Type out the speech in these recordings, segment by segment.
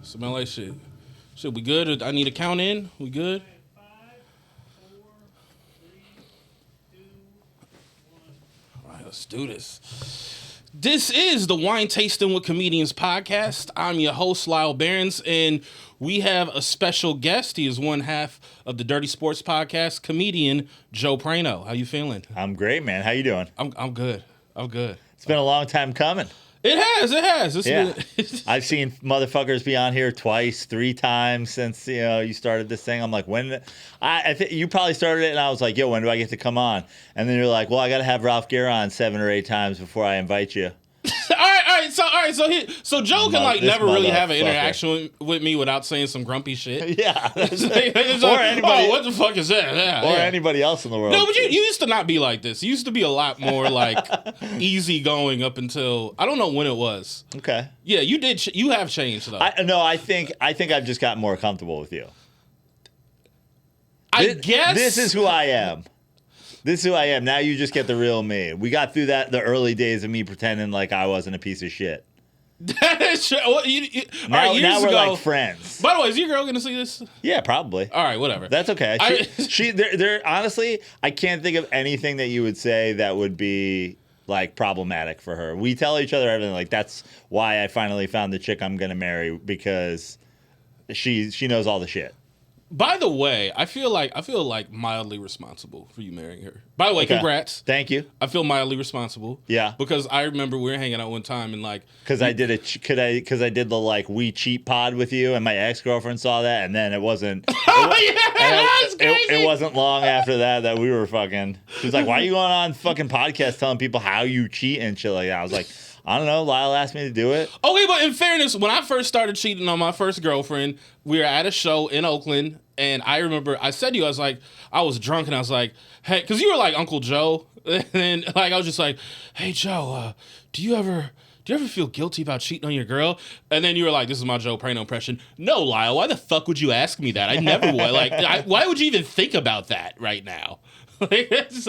Smell like shit. Shit, we good? I need to count in. We good? 5, 4, 3, 2, 1. All right, let's do this. This is the Wine Tasting with Comedians podcast. I'm your host, Lyall Behrens, and we have a special guest. He is one half of the Dirty Sports podcast, comedian Joe Praino. How you feeling? I'm great, man. How you doing? I'm good. I'm good. It's been a long time coming. It has. I've seen motherfuckers be on here twice, 3 times since you started this thing. I'm like, when? I think you probably started it, and I was like, yo, when do I get to come on? And then you're like, well, I got to have Ralph Gare on 7 or 8 times before I invite you. All right. So Joe can never really have an interaction with me without saying some grumpy shit. Yeah. Or anybody. Oh, what the fuck is that? Yeah. Anybody else in the world. No, but you used to not be like this. You used to be a lot more like easygoing up until I don't know when it was. Okay. Yeah, you did. You have changed though. I think I've just gotten more comfortable with you. I guess this is who I am. This is who I am. Now you just get the real me. We got through the early days of me pretending like I wasn't a piece of shit. That is true. Well, now we're ago, like friends. By the way, is your girl going to see this? Yeah, probably. All right, whatever. That's okay. Honestly, I can't think of anything that you would say that would be like problematic for her. We tell each other everything. Like that's why I finally found the chick I'm going to marry, because she knows all the shit. By the way, I feel like mildly responsible for you marrying her. By the way, Congrats. Thank you. I feel mildly responsible. Yeah. Because I remember we were hanging out one time and like because I did the like we cheat pod with you, and my ex-girlfriend saw that, and then it wasn't. That's crazy. It wasn't long after that we were fucking. She was like, "Why are you going on fucking podcast telling people how you cheat and shit like that?" I was like, I don't know. Lyall asked me to do it. Okay, but in fairness, when I first started cheating on my first girlfriend, we were at a show in Oakland, and I remember I said to you, I was like, I was drunk, and I was like, hey, because you were like Uncle Joe, and like I was just like, hey Joe, do you ever feel guilty about cheating on your girl? And then you were like, this is my Joe Praino impression. No, Lyall, why the fuck would you ask me that? I never would. Like, why would you even think about that right now? So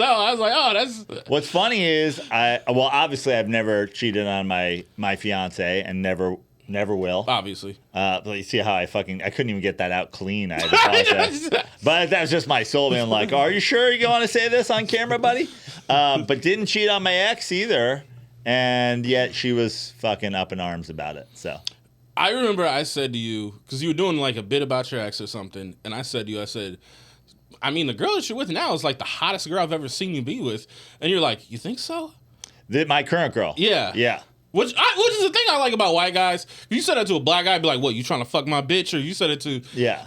I was like, oh, that's... What's funny is, obviously I've never cheated on my fiance and never will. Obviously. But you see how I couldn't even get that out clean. I had to apologize. But that's just my soul being like, are you sure you want to say this on camera, buddy? But didn't cheat on my ex either. And yet she was fucking up in arms about it. So I remember I said to you, because you were doing like a bit about your ex or something, and I said to you, I mean, the girl that you're with now is like the hottest girl I've ever seen you be with. And you're like, you think so? My current girl. Yeah. Yeah. Which is the thing I like about white guys. If you said that to a black guy, be like, what, you trying to fuck my bitch? Or you said it to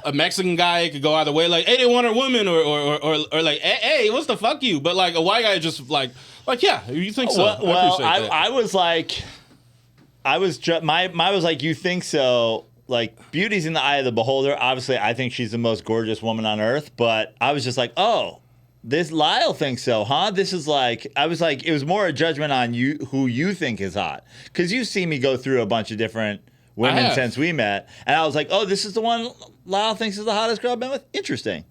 a Mexican guy, it could go either way. Like, hey, they want a woman. Or like, hey, what's the fuck you? But like a white guy just like, yeah, you think so. I was like, my was like, you think so? Like, beauty's in the eye of the beholder. Obviously, I think she's the most gorgeous woman on earth. But I was just like, oh, this Lyall thinks so, huh? This is like, I was like, it was more a judgment on you, who you think is hot. Because you've seen me go through a bunch of different women since we met. And I was like, oh, this is the one Lyall thinks is the hottest girl I've been with? Interesting.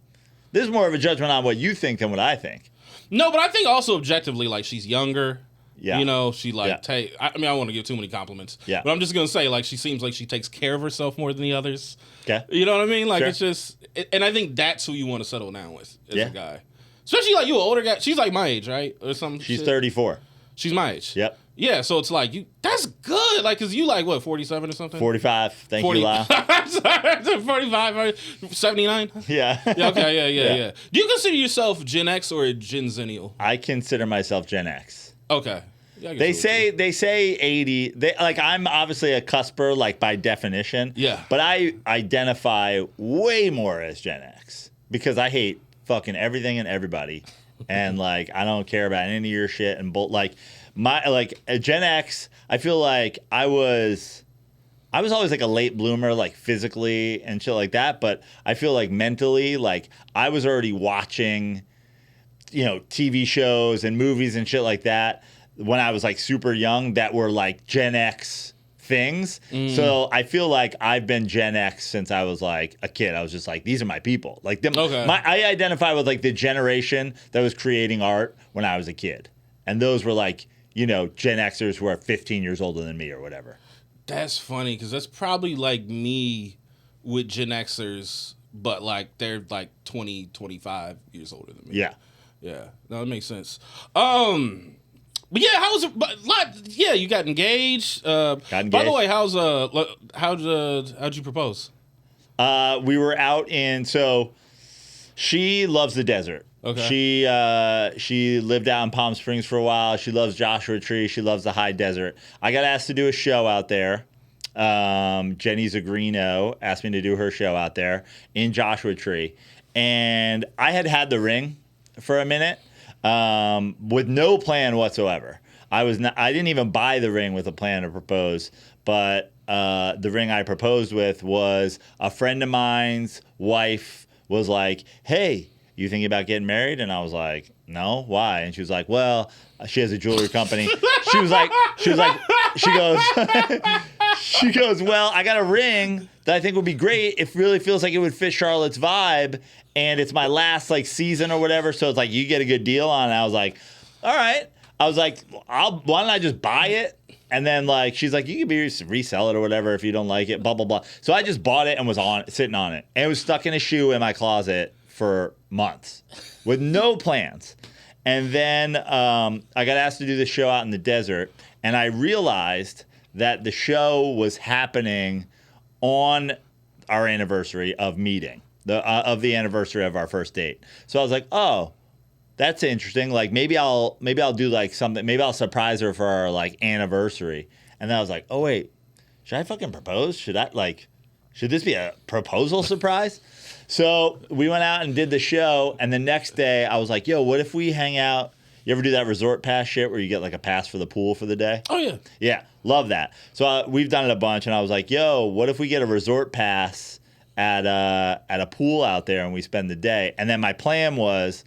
This is more of a judgment on what you think than what I think. No, but I think also objectively, like, she's younger. Yeah. You know, she like I mean, I don't want to give too many compliments. Yeah. But I'm just gonna say, like, she seems like she takes care of herself more than the others. Okay. You know what I mean? Like, it's just, and I think that's who you want to settle down with as a guy. Especially like you, an older guy. She's like my age, right, or something. She's 34. She's my age. Yep. Yeah. So it's like you. That's good. Like, cause you like what, 47 or something? 45. Thank you, Lyall. I'm sorry, 45, 79. Yeah. Okay. Yeah. Do you consider yourself Gen X or a Gen Zennial? I consider myself Gen X. Okay. Yeah, they say 80. I'm obviously a cusper, like, by definition. Yeah. But I identify way more as Gen X because I hate fucking everything and everybody, and like I don't care about any of your shit and Gen X. I feel like I was always like a late bloomer, like physically and shit like that. But I feel like mentally, like I was already watching, TV shows and movies and shit like that when I was like super young that were like Gen X things. So I feel like I've been Gen X since I was like a kid. I was just like, these are my people. Like I identify with like the generation that was creating art when I was a kid. And those were like, Gen Xers who are 15 years older than me or whatever. That's funny because that's probably like me with Gen Xers, but like they're like 20, 25 years older than me. Yeah. Yeah. No, that makes sense. But yeah, how's it? Yeah, you got engaged. By the way, how'd you propose? We were out so she loves the desert. Okay. She lived out in Palm Springs for a while. She loves Joshua Tree. She loves the high desert. I got asked to do a show out there. Jenny Zagrino asked me to do her show out there in Joshua Tree. And I had the ring for a minute with no plan whatsoever. I didn't even buy the ring with a plan to propose, but the ring I proposed with was a friend of mine's wife was like, hey, you thinking about getting married? And I was like, no, why? And she was like, well, she has a jewelry company. She goes, well, I got a ring that I think would be great. It really feels like it would fit Charlotte's vibe. And it's my last like season or whatever. So it's like, you get a good deal on it. I was like, all right. I was like, why don't I just buy it? And then like, she's like, you can resell it or whatever if you don't like it, blah, blah, blah. So I just bought it and was sitting on it. And it was stuck in a shoe in my closet for months with no plans. And then I got asked to do the show out in the desert. And I realized that the show was happening on our anniversary of meeting, of the anniversary of our first date. So I was like, oh, that's interesting. Like maybe I'll do like something. Maybe I'll surprise her for our like anniversary. And then I was like, oh wait, should I fucking propose? Should this be a proposal surprise? So we went out and did the show. And the next day I was like, yo, what if we hang out? You ever do that resort pass shit where you get like a pass for the pool for the day? Oh yeah. Yeah, love that. So we've done it a bunch. And I was like, yo, what if we get a resort pass at a pool out there and we spend the day? And then my plan was,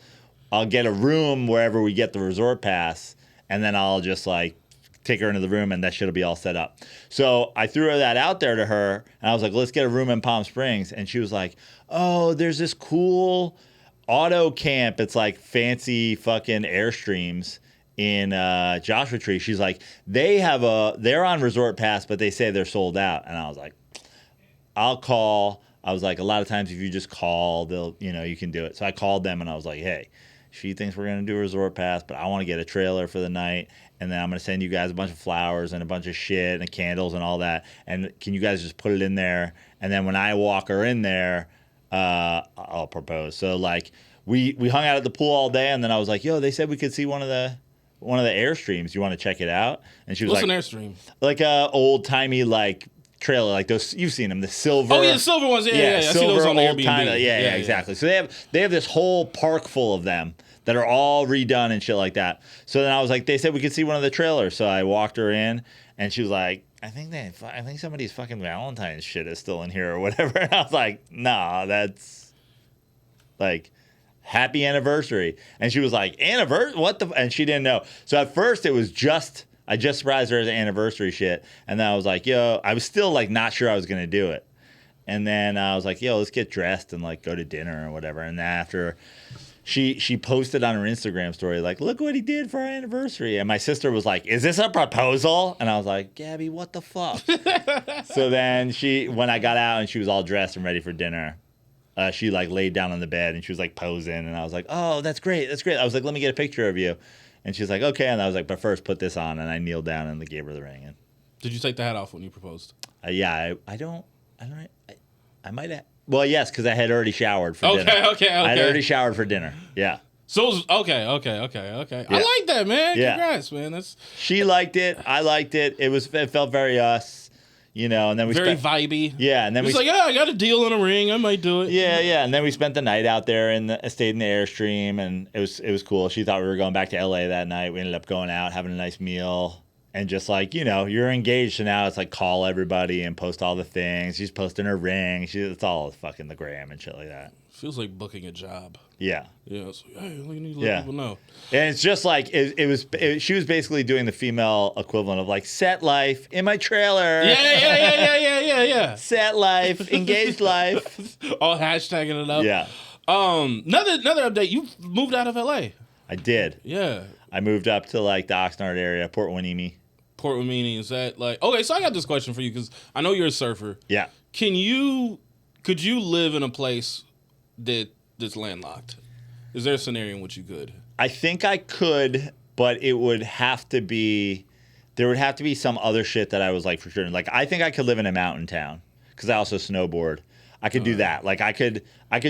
I'll get a room wherever we get the resort pass, and then I'll just like take her into the room and that shit'll be all set up. So I threw that out there to her and I was like, let's get a room in Palm Springs. And she was like, oh, there's this cool auto camp. It's like fancy fucking Airstreams in Joshua Tree. She's like, they're on resort pass, but they say they're sold out. And I was like, I'll call. I was like, a lot of times if you just call, you can do it. So I called them and I was like, hey, she thinks we're going to do a resort pass, but I want to get a trailer for the night. And then I'm going to send you guys a bunch of flowers and a bunch of shit and candles and all that. And can you guys just put it in there? And then when I walk her in there, I'll propose. So like we hung out at the pool all day. And then I was like, yo, they said we could see one of the Airstreams. You want to check it out? And she was What's like, an Airstream? Like a old timey like trailer, like those, you've seen them, the silver. Oh yeah, the silver ones. Yeah. I see those on Airbnb. Yeah, exactly. So they have this whole park full of them that are all redone and shit like that. So then I was like, they said we could see one of the trailers. So I walked her in, and she was like, I think somebody's fucking Valentine's shit is still in here or whatever. And I was like, nah, that's like happy anniversary. And she was like, anniversary? What the? And she didn't know. So at first it was I just surprised her as an anniversary shit. And then I was like, yo, I was still like not sure I was going to do it. And then I was like, yo, let's get dressed and like go to dinner or whatever. And then after she posted on her Instagram story, like, look what he did for our anniversary. And my sister was like, is this a proposal? And I was like, Gabby, what the fuck? So then when I got out and she was all dressed and ready for dinner, she like laid down on the bed and she was like posing. And I was like, oh, that's great. That's great. I was like, let me get a picture of you. And she was like, okay. And I was like, but first put this on. And I kneeled down and gave her the ring. And did you take the hat off when you proposed? Yeah, I might have. Well, yes, because I had already showered for dinner. Okay. I had already showered for dinner. Yeah. So it was, okay. Yeah. I like that, man. Yeah. Congrats, man. She liked it. I liked it. It felt very us, and then we very vibey. Yeah, and then I got a deal on a ring. I might do it. Yeah, and then we spent the night out there and stayed in the Airstream, and it was cool. She thought we were going back to LA that night. We ended up going out, having a nice meal. And just like, you're engaged, so now it's like call everybody and post all the things. She's posting her ring. It's all fucking the gram and shit like that. Feels like booking a job. Yeah. Yeah. It's like, hey, you need to let people know. And it's just like, she was basically doing the female equivalent of like set life in my trailer. Yeah. Set life, engaged life. All hashtagging it up. Yeah. Another update. You moved out of LA. I did. Yeah. I moved up to like the Oxnard area, Port Hueneme. port with meaning? Is that like okay? So I got this question for you because I know you're a surfer. Yeah. Could you live in a place that's landlocked? Is there a scenario in which you could? I think I could, but it would have to be. There would have to be some other shit that I was like for sure. Like I think I could live in a mountain town because I also snowboard. I could do that. Like I could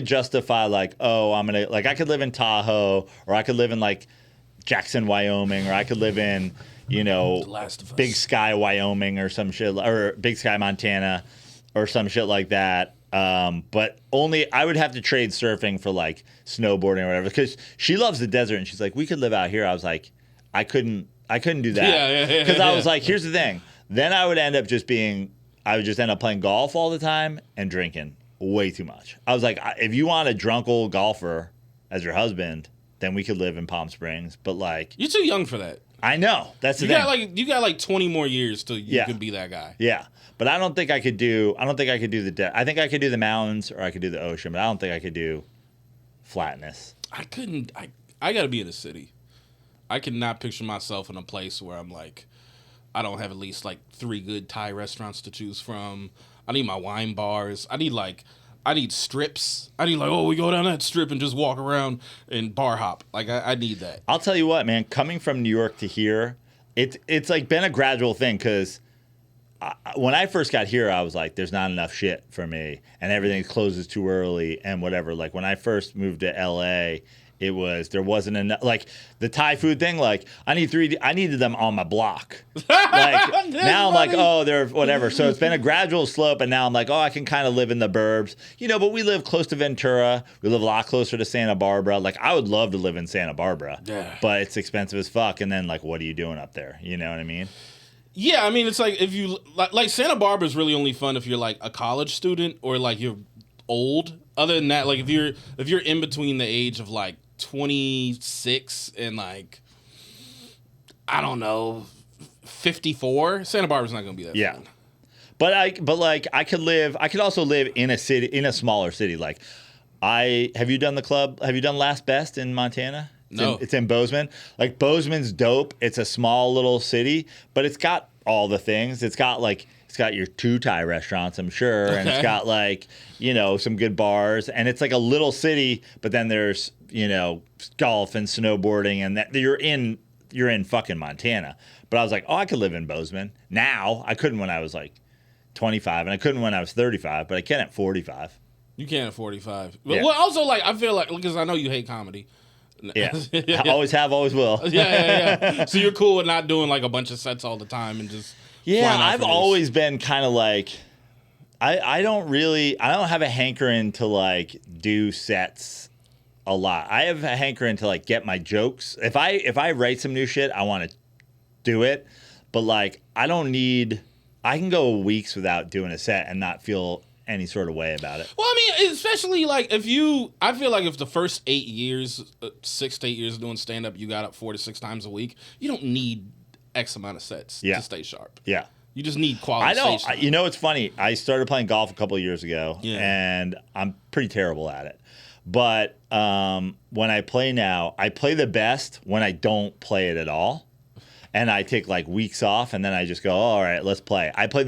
justify like, oh, I'm gonna like I could live in Tahoe, or I could live in like Jackson, Wyoming, or I could live in, The Last of Us. Big Sky, Wyoming, or some shit, or Big Sky, Montana, or some shit like that. But only I would have to trade surfing for like snowboarding or whatever because she loves the desert and she's like, we could live out here. I was like, I couldn't do that. Yeah. Because I was like, here's the thing. Then I would end up I would just end up playing golf all the time and drinking way too much. I was like, if you want a drunk old golfer as your husband, then we could live in Palm Springs. But like, You're too young for that. I know that's the thing. You got like 20 more years till you Yeah. can be that guy. Yeah, but I don't think I could do. I think I could do the mountains or I could do the ocean, but I don't think I could do flatness. I couldn't. I got to be in a city. I cannot picture myself in a place where I'm like, I don't have at least like 3 good Thai restaurants to choose from. I need my wine bars. I need strips. I need like, oh, we go down that strip and just walk around and bar hop. Like I need that. I'll tell you what, man. Coming from New York to here, it's like been a gradual thing because when I first got here, I was like, there's not enough shit for me, and everything closes too early and whatever. Like when I first moved to LA, there wasn't enough. Like the Thai food thing, like I needed them on my block. Like now I'm like, oh, they're whatever. So it's been a gradual slope, and now I'm like, oh, I can kind of live in the burbs, but we live close to Ventura. We live a lot closer to Santa Barbara. Like I would love to live in Santa Barbara, but it's expensive as fuck. And then like, what are you doing up there? You know what I mean? Yeah, I mean, it's like if you like Santa Barbara is really only fun if you're like a college student or like you're old. Other than that, like if you're in between the age of like 26 and like I don't know 54, Santa Barbara's not gonna be that fun. But I could also live in a city, in a smaller city. Like have you done Last Best in Montana? No. It's in Bozeman. Like Bozeman's dope. It's a small little city, but it's got all the things. It's got your 2 Thai restaurants, I'm sure, and it's got like, some good bars, and it's like a little city, but then there's, golf and snowboarding, and that you're in fucking Montana. But I was like, oh, I could live in Bozeman. Now, I couldn't when I was like 25, and I couldn't when I was 35, but I can at 45. You can at 45. But, Yeah. well, also like I feel like because I know you hate comedy. Yeah. I always have, always will. Yeah. So you're cool with not doing like a bunch of sets all the time and just Yeah, flying out I've for this. always been kind of like, I don't have a hankering to like do sets a lot. I have a hankering to like get my jokes. If I write some new shit, I want to do it. But like, I can go weeks without doing a set and not feel any sort of way about it. Well, I mean, especially like I feel like if the first 8 years, 6 to 8 years of doing stand up, you got up 4 to 6 times a week, you don't need X amount of sets to stay sharp. Yeah. You just need quality. It's funny. I started playing golf a couple of years ago, and I'm pretty terrible at it. But when I play now, I play the best when I don't play it at all. And I take like weeks off, and then I just go, oh, all right, let's play. I play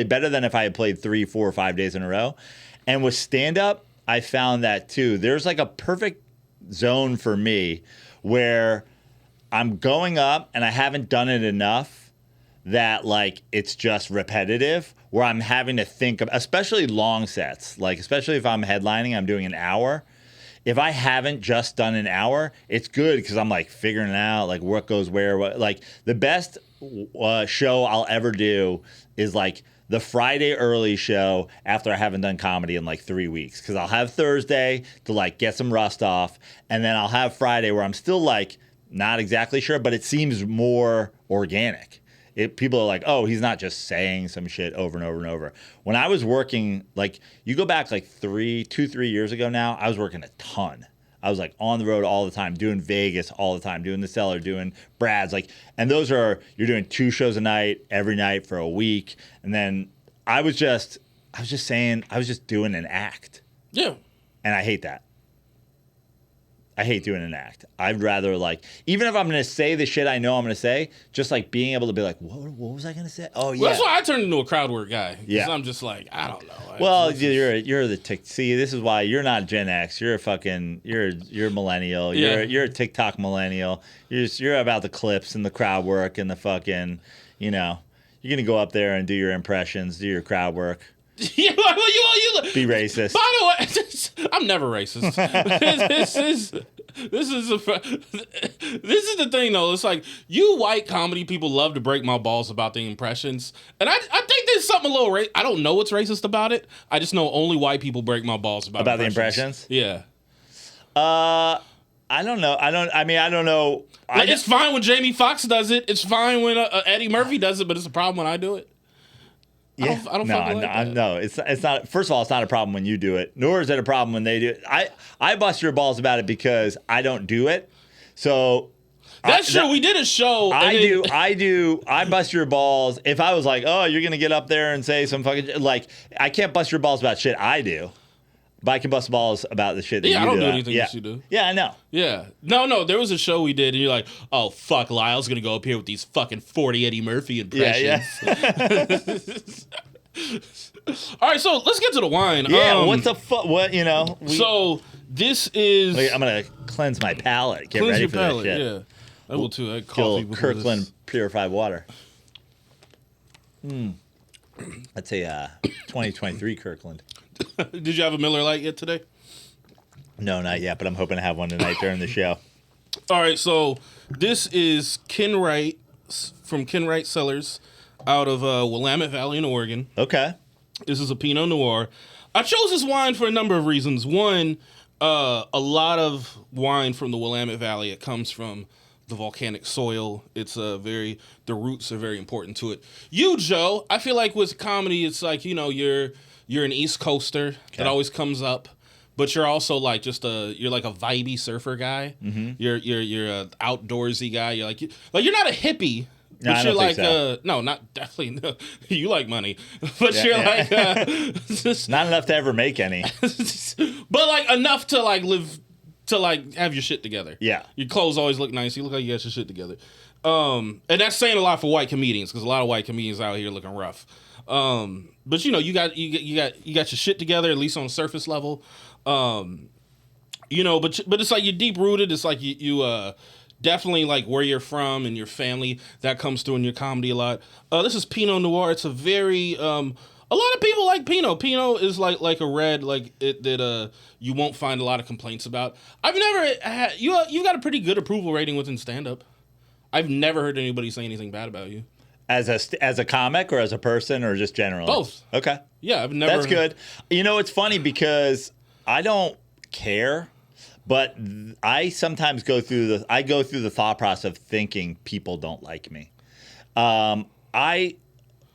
better than if I had played 3, 4, or 5 days in a row. And with stand-up, I found that too. There's like a perfect zone for me where I'm going up and I haven't done it enough that like it's just repetitive, where I'm having to think of, especially long sets, like especially if I'm headlining, I'm doing an hour. If I haven't just done an hour, it's good because I'm like figuring it out, like what goes where. Like the best show I'll ever do is like the Friday early show after I haven't done comedy in like 3 weeks, because I'll have Thursday to like get some rust off, and then I'll have Friday where I'm still like not exactly sure, but it seems more organic. People are like, oh, he's not just saying some shit over and over and over. When I was working, like, you go back like 3 years ago now, I was working a ton. I was like on the road all the time, doing Vegas all the time, doing the Cellar, doing Brad's, like, and you're doing 2 shows a night every night for a week. And then I was just doing an act. Yeah. And I hate that. I hate doing an act. I'd rather like, even if I'm gonna say the shit I know I'm gonna say, just like being able to be like, what was I gonna say? Oh yeah. Well, that's why I turned into a crowd work guy. Yeah. I'm just like, I don't know. Well, you're the tick. See, this is why you're not Gen X. You're a fucking you're millennial. Yeah. You're a TikTok millennial. You're about the clips and the crowd work and the fucking, you know, you're gonna go up there and do your impressions, do your crowd work. you Be racist. By the way, I'm never racist. This is the thing though. It's like you white comedy people love to break my balls about the impressions, and I think there's something a little I don't know what's racist about it. I just know only white people break my balls about the impressions. Yeah. I don't know. I don't know. Like, it's fine when Jamie Foxx does it. It's fine when Eddie Murphy does it, but it's a problem when I do it. Yeah. I don't fucking like that. No, it's not. First of all, it's not a problem when you do it, nor is it a problem when they do it. I bust your balls about it because I don't do it. So that's true. We did a show. I bust your balls if I was like, oh, you're gonna get up there and say some fucking like. I can't bust your balls about shit I do, but I can bust balls about the shit that you do. I don't do anything that you do. Yeah, I know. Yeah. No, there was a show we did, and you're like, oh, fuck, Lyall's going to go up here with these fucking 40 Eddie Murphy impressions. Yeah. All right, so let's get to the wine. Yeah, what the fuck? What, you know? So this is... Wait, I'm going to cleanse my palate. Get ready for that shit. Yeah. I will too. I had Get a coffee little before Kirkland this. purified water. I'd say 2023 Kirkland. Did you have a Miller Lite yet today? No, not yet, but I'm hoping to have one tonight during the show. All right, so this is Kenwright from Kenwright Cellars out of Willamette Valley in Oregon. Okay. This is a Pinot Noir. I chose this wine for a number of reasons. One, a lot of wine from the Willamette Valley, it comes from the volcanic soil. The roots are very important to it. You, Joe, I feel like with comedy, it's like, you know, you're an East Coaster that always comes up. But you're also like you're like a vibey surfer guy. Mm-hmm. You're a outdoorsy guy. You're not a hippie, but no, you're like so. No, not definitely. No. You like money, but you're like just, not enough to ever make any, but like enough to like live to like have your shit together. Yeah, your clothes always look nice. You look like you got your shit together. And that's saying a lot for white comedians because a lot of white comedians out here looking rough. But you know you got your shit together at least on the surface level. You know, but it's like you're deep rooted. It's like you definitely like where you're from and your family that comes through in your comedy a lot. This is Pinot Noir. It's a very a lot of people like Pinot. Pinot is like a red that you won't find a lot of complaints about. I've never had you've got a pretty good approval rating within stand up. I've never heard anybody say anything bad about you. As a comic or as a person or just generally? Both. Okay. Yeah, I've never. That's good. You know, it's funny because I don't care, but I sometimes go through the thought process of thinking people don't like me.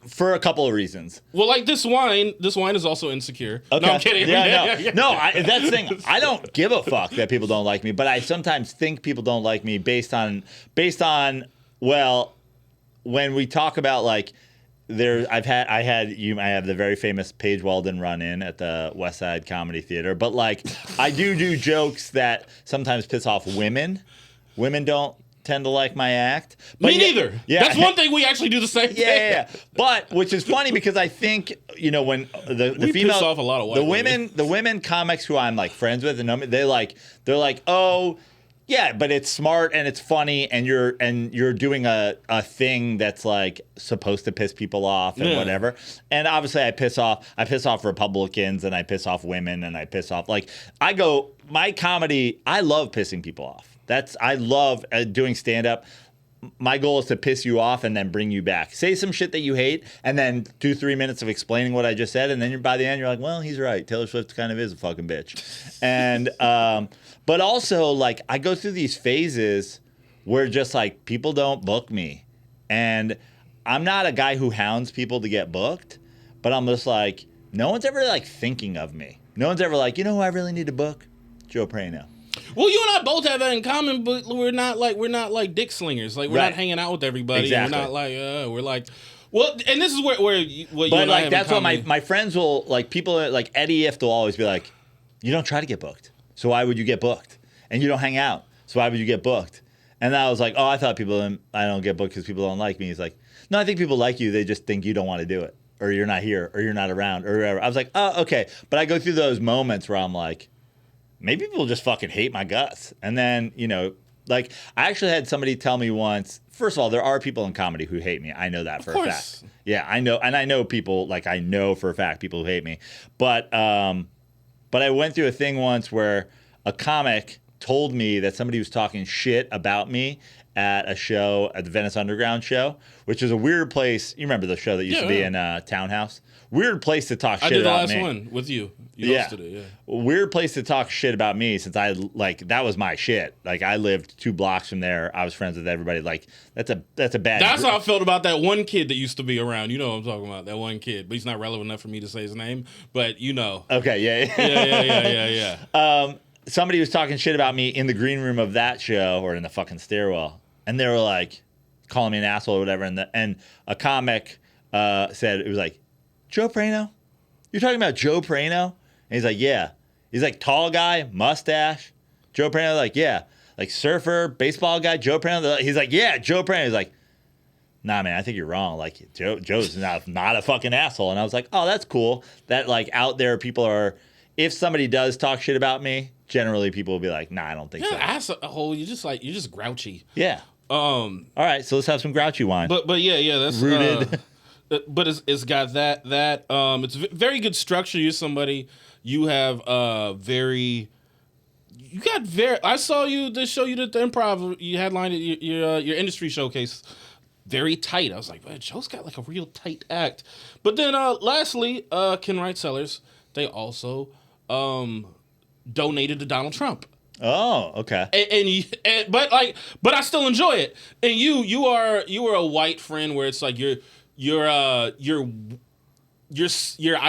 For a couple of reasons. Well, like this wine is also insecure. Okay. No, I'm kidding. Yeah, no. That's the thing. I don't give a fuck that people don't like me, but I sometimes think people don't like me based on well, when we talk about like I have the very famous Paige Weldon run-in at the West Side Comedy Theater, but like I do jokes that sometimes piss off women. Women don't tend to like my act. But me neither. Yeah. That's one thing we actually do the same thing. Yeah. But which is funny because I think, you know, when the we female piss off a lot of white the women comics who I'm like friends with and they're like, oh yeah, but it's smart and it's funny and you're doing a thing that's like supposed to piss people off and whatever. And obviously I piss off Republicans and I piss off women and I piss off my comedy, I love pissing people off. I love doing stand up. My goal is to piss you off and then bring you back. Say some shit that you hate and then do 3 minutes of explaining what I just said and then by the end you're like, well, he's right. Taylor Swift kind of is a fucking bitch. And but also, like, I go through these phases where just, like, people don't book me. And I'm not a guy who hounds people to get booked, but I'm just like, no one's ever, like, thinking of me. No one's ever like, you know who I really need to book? Joe Praino. Well, you and I both have that in common, but we're not like dick slingers. Like, we're not hanging out with everybody. Exactly. We're not like, we're like... Well, and this is what you and I like, have that's in what my friends will, like, people like Eddie If will always be like, you don't try to get booked. So why would you get booked? and you don't hang out. So why would you get booked? And I was like, oh, I thought I don't get booked because people don't like me. He's like, no, I think people like you. They just think you don't want to do it, or you're not here, or you're not around, or whatever. I was like, oh, okay. But I go through those moments where I'm like, maybe people just fucking hate my guts. And then, like I actually had somebody tell me once, first of all, there are people in comedy who hate me. I know that for a fact. Yeah, I know. And I know people, like I know for a fact people who hate me. But I went through a thing once where a comic told me that somebody was talking shit about me at a show, at the Venice Underground show, which is a weird place. You remember the show that used to be in Townhouse? Weird place to talk shit about me. I did the last one with you. You hosted it, yeah. Weird place to talk shit about me since that was my shit. Like I lived 2 blocks from there. I was friends with everybody. Like that's a bad. That's how I felt about that one kid that used to be around. You know what I'm talking about, that one kid. But he's not relevant enough for me to say his name. But you know. Okay, yeah. Somebody was talking shit about me in the green room of that show or in the fucking stairwell. And they were like calling me an asshole or whatever. And a comic said, it was like, Joe Praino? You're talking about Joe Praino? And he's like, yeah. He's like, tall guy, mustache. Joe Praino, like, yeah. Like surfer, baseball guy, Joe Praino. He's like, yeah, Joe Praino. He's like, nah, man, I think you're wrong. Like, Joe's not a fucking asshole. And I was like, oh, that's cool. That, like, out there people are, if somebody does talk shit about me, generally people will be like, nah, I don't think so. Asshole, you're just grouchy. Yeah. All right, so let's have some grouchy wine. But yeah, that's rooted. But it's got that it's very good structure. You're somebody, you have I saw you the show you did the improv, you headlined your industry showcase, very tight. I was like, man, Joe's got like a real tight act. But then lastly, Ken Wright Sellers, they also donated to Donald Trump. Oh, okay. But I still enjoy it. And you are a white friend where it's like your I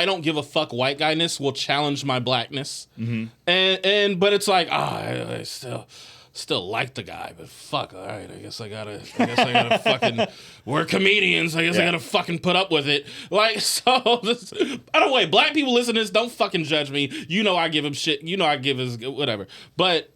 don't give a fuck white guyness will challenge my blackness. Mm-hmm. But it's like I still like the guy, but fuck, all right, I guess I gotta fucking, we're comedians, I guess I gotta fucking put up with it. Like, so, by the way, black people listen to this, don't fucking judge me. You know I give him shit, you know I give his, whatever. But.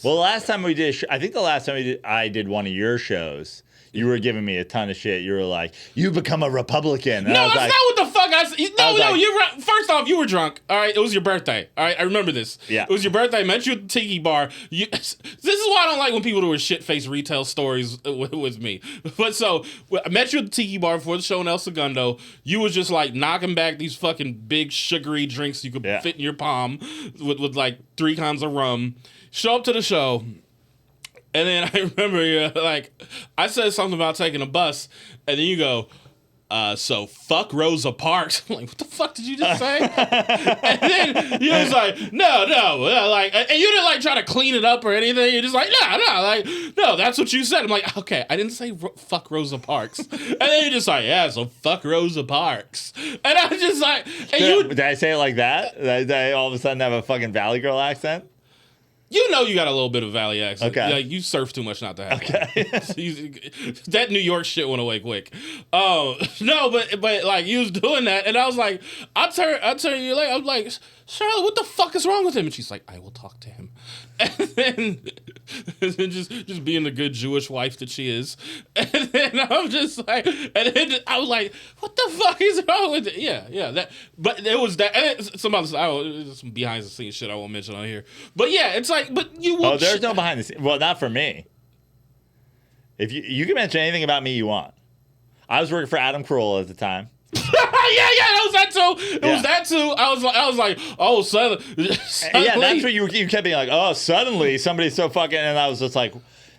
Well, last time we did, I think the last time I did one of your shows, you were giving me a ton of shit. You were like, you become a Republican. And no, that's not what the fuck I said. No, you're right. First off, you were drunk. All right, it was your birthday. All right, I remember this. Yeah. It was your birthday. I met you at the tiki bar. This is why I don't like when people do shit-faced retail stories with me. But so, I met you at the tiki bar before the show in El Segundo. You was just like knocking back these fucking big sugary drinks you could fit in your palm with like 3 cans of rum. Show up to the show. And then I remember, I said something about taking a bus, and then you go, so fuck Rosa Parks. I'm like, what the fuck did you just say? And then you was like, no, and you didn't try to clean it up or anything. You're just like, no, that's what you said. I'm like, okay, I didn't say fuck Rosa Parks. And then you're just like, yeah, so fuck Rosa Parks. And I was just like, did I say it like that? Did I all of a sudden have a fucking Valley Girl accent? You know you got a little bit of Valley accent. Okay. Like, you surf too much not to have okay. That New York shit went away quick. No, but like you was doing that, and I was like, I'll turn you later. I was like, Charlotte, what the fuck is wrong with him? And she's like, I will talk to him. And then just being the good Jewish wife that she is. And then I'm just like, and then I was like, what the fuck is wrong with it? Yeah. That, but it was that. And some behind the scenes shit I won't mention on here. But yeah, it's like, but you will. Oh, there's no behind the scenes. Well, not for me. If you can mention anything about me you want. I was working for Adam Carolla at the time. Yeah, it was that too. It was that too. I was like, oh, suddenly. Yeah, that's what you kept being like, oh, suddenly somebody's so fucking, and I was just like,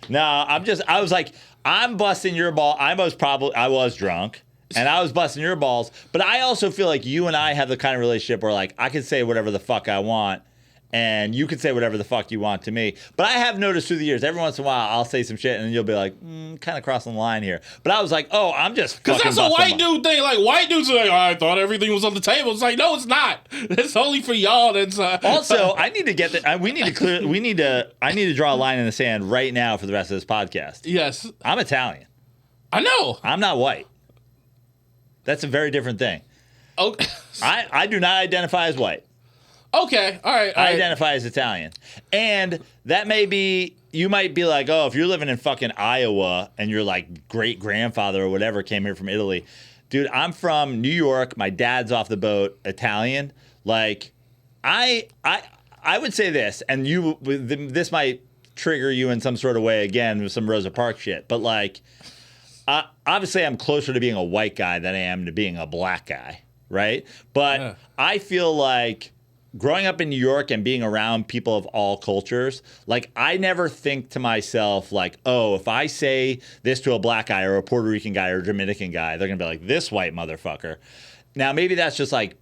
nah, I was like, I'm busting your ball. I was drunk, and I was busting your balls, but I also feel like you and I have the kind of relationship where like I can say whatever the fuck I want, and you can say whatever the fuck you want to me. But I have noticed through the years, every once in a while, I'll say some shit, and then you'll be like, kind of crossing the line here. But I was like, oh, I'm just fucking because that's a white dude thing. Like, white dudes are like, oh, I thought everything was on the table. It's like, no, it's not. It's only for y'all. That's also, I need to get that. I need to draw a line in the sand right now for the rest of this podcast. Yes. I'm Italian. I know. I'm not white. That's a very different thing. Okay. I do not identify as white. Okay, all right. I identify as Italian. And that may be, you might be like, oh, if you're living in fucking Iowa and your like great grandfather or whatever came here from Italy. Dude, I'm from New York. My dad's off the boat, Italian. Like, I would say this, and this might trigger you in some sort of way again with some Rosa Parks shit, but like, obviously I'm closer to being a white guy than I am to being a black guy, right? But I feel like growing up in New York and being around people of all cultures, like I never think to myself like, oh, if I say this to a black guy or a Puerto Rican guy or a Dominican guy, they're gonna be like, this white motherfucker. Now maybe that's just like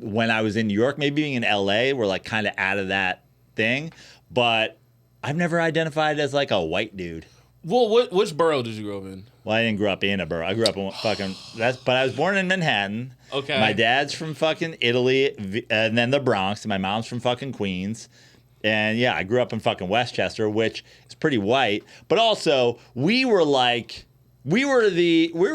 when I was in New York, maybe being in LA, we're like kind of out of that thing. But I've never identified as like a white dude. Well, which borough did you grow up in? Well, I didn't grow up in a borough. I grew up in but I was born in Manhattan. Okay. My dad's from fucking Italy, and then the Bronx, and my mom's from fucking Queens. And yeah, I grew up in fucking Westchester, which is pretty white. But also, we were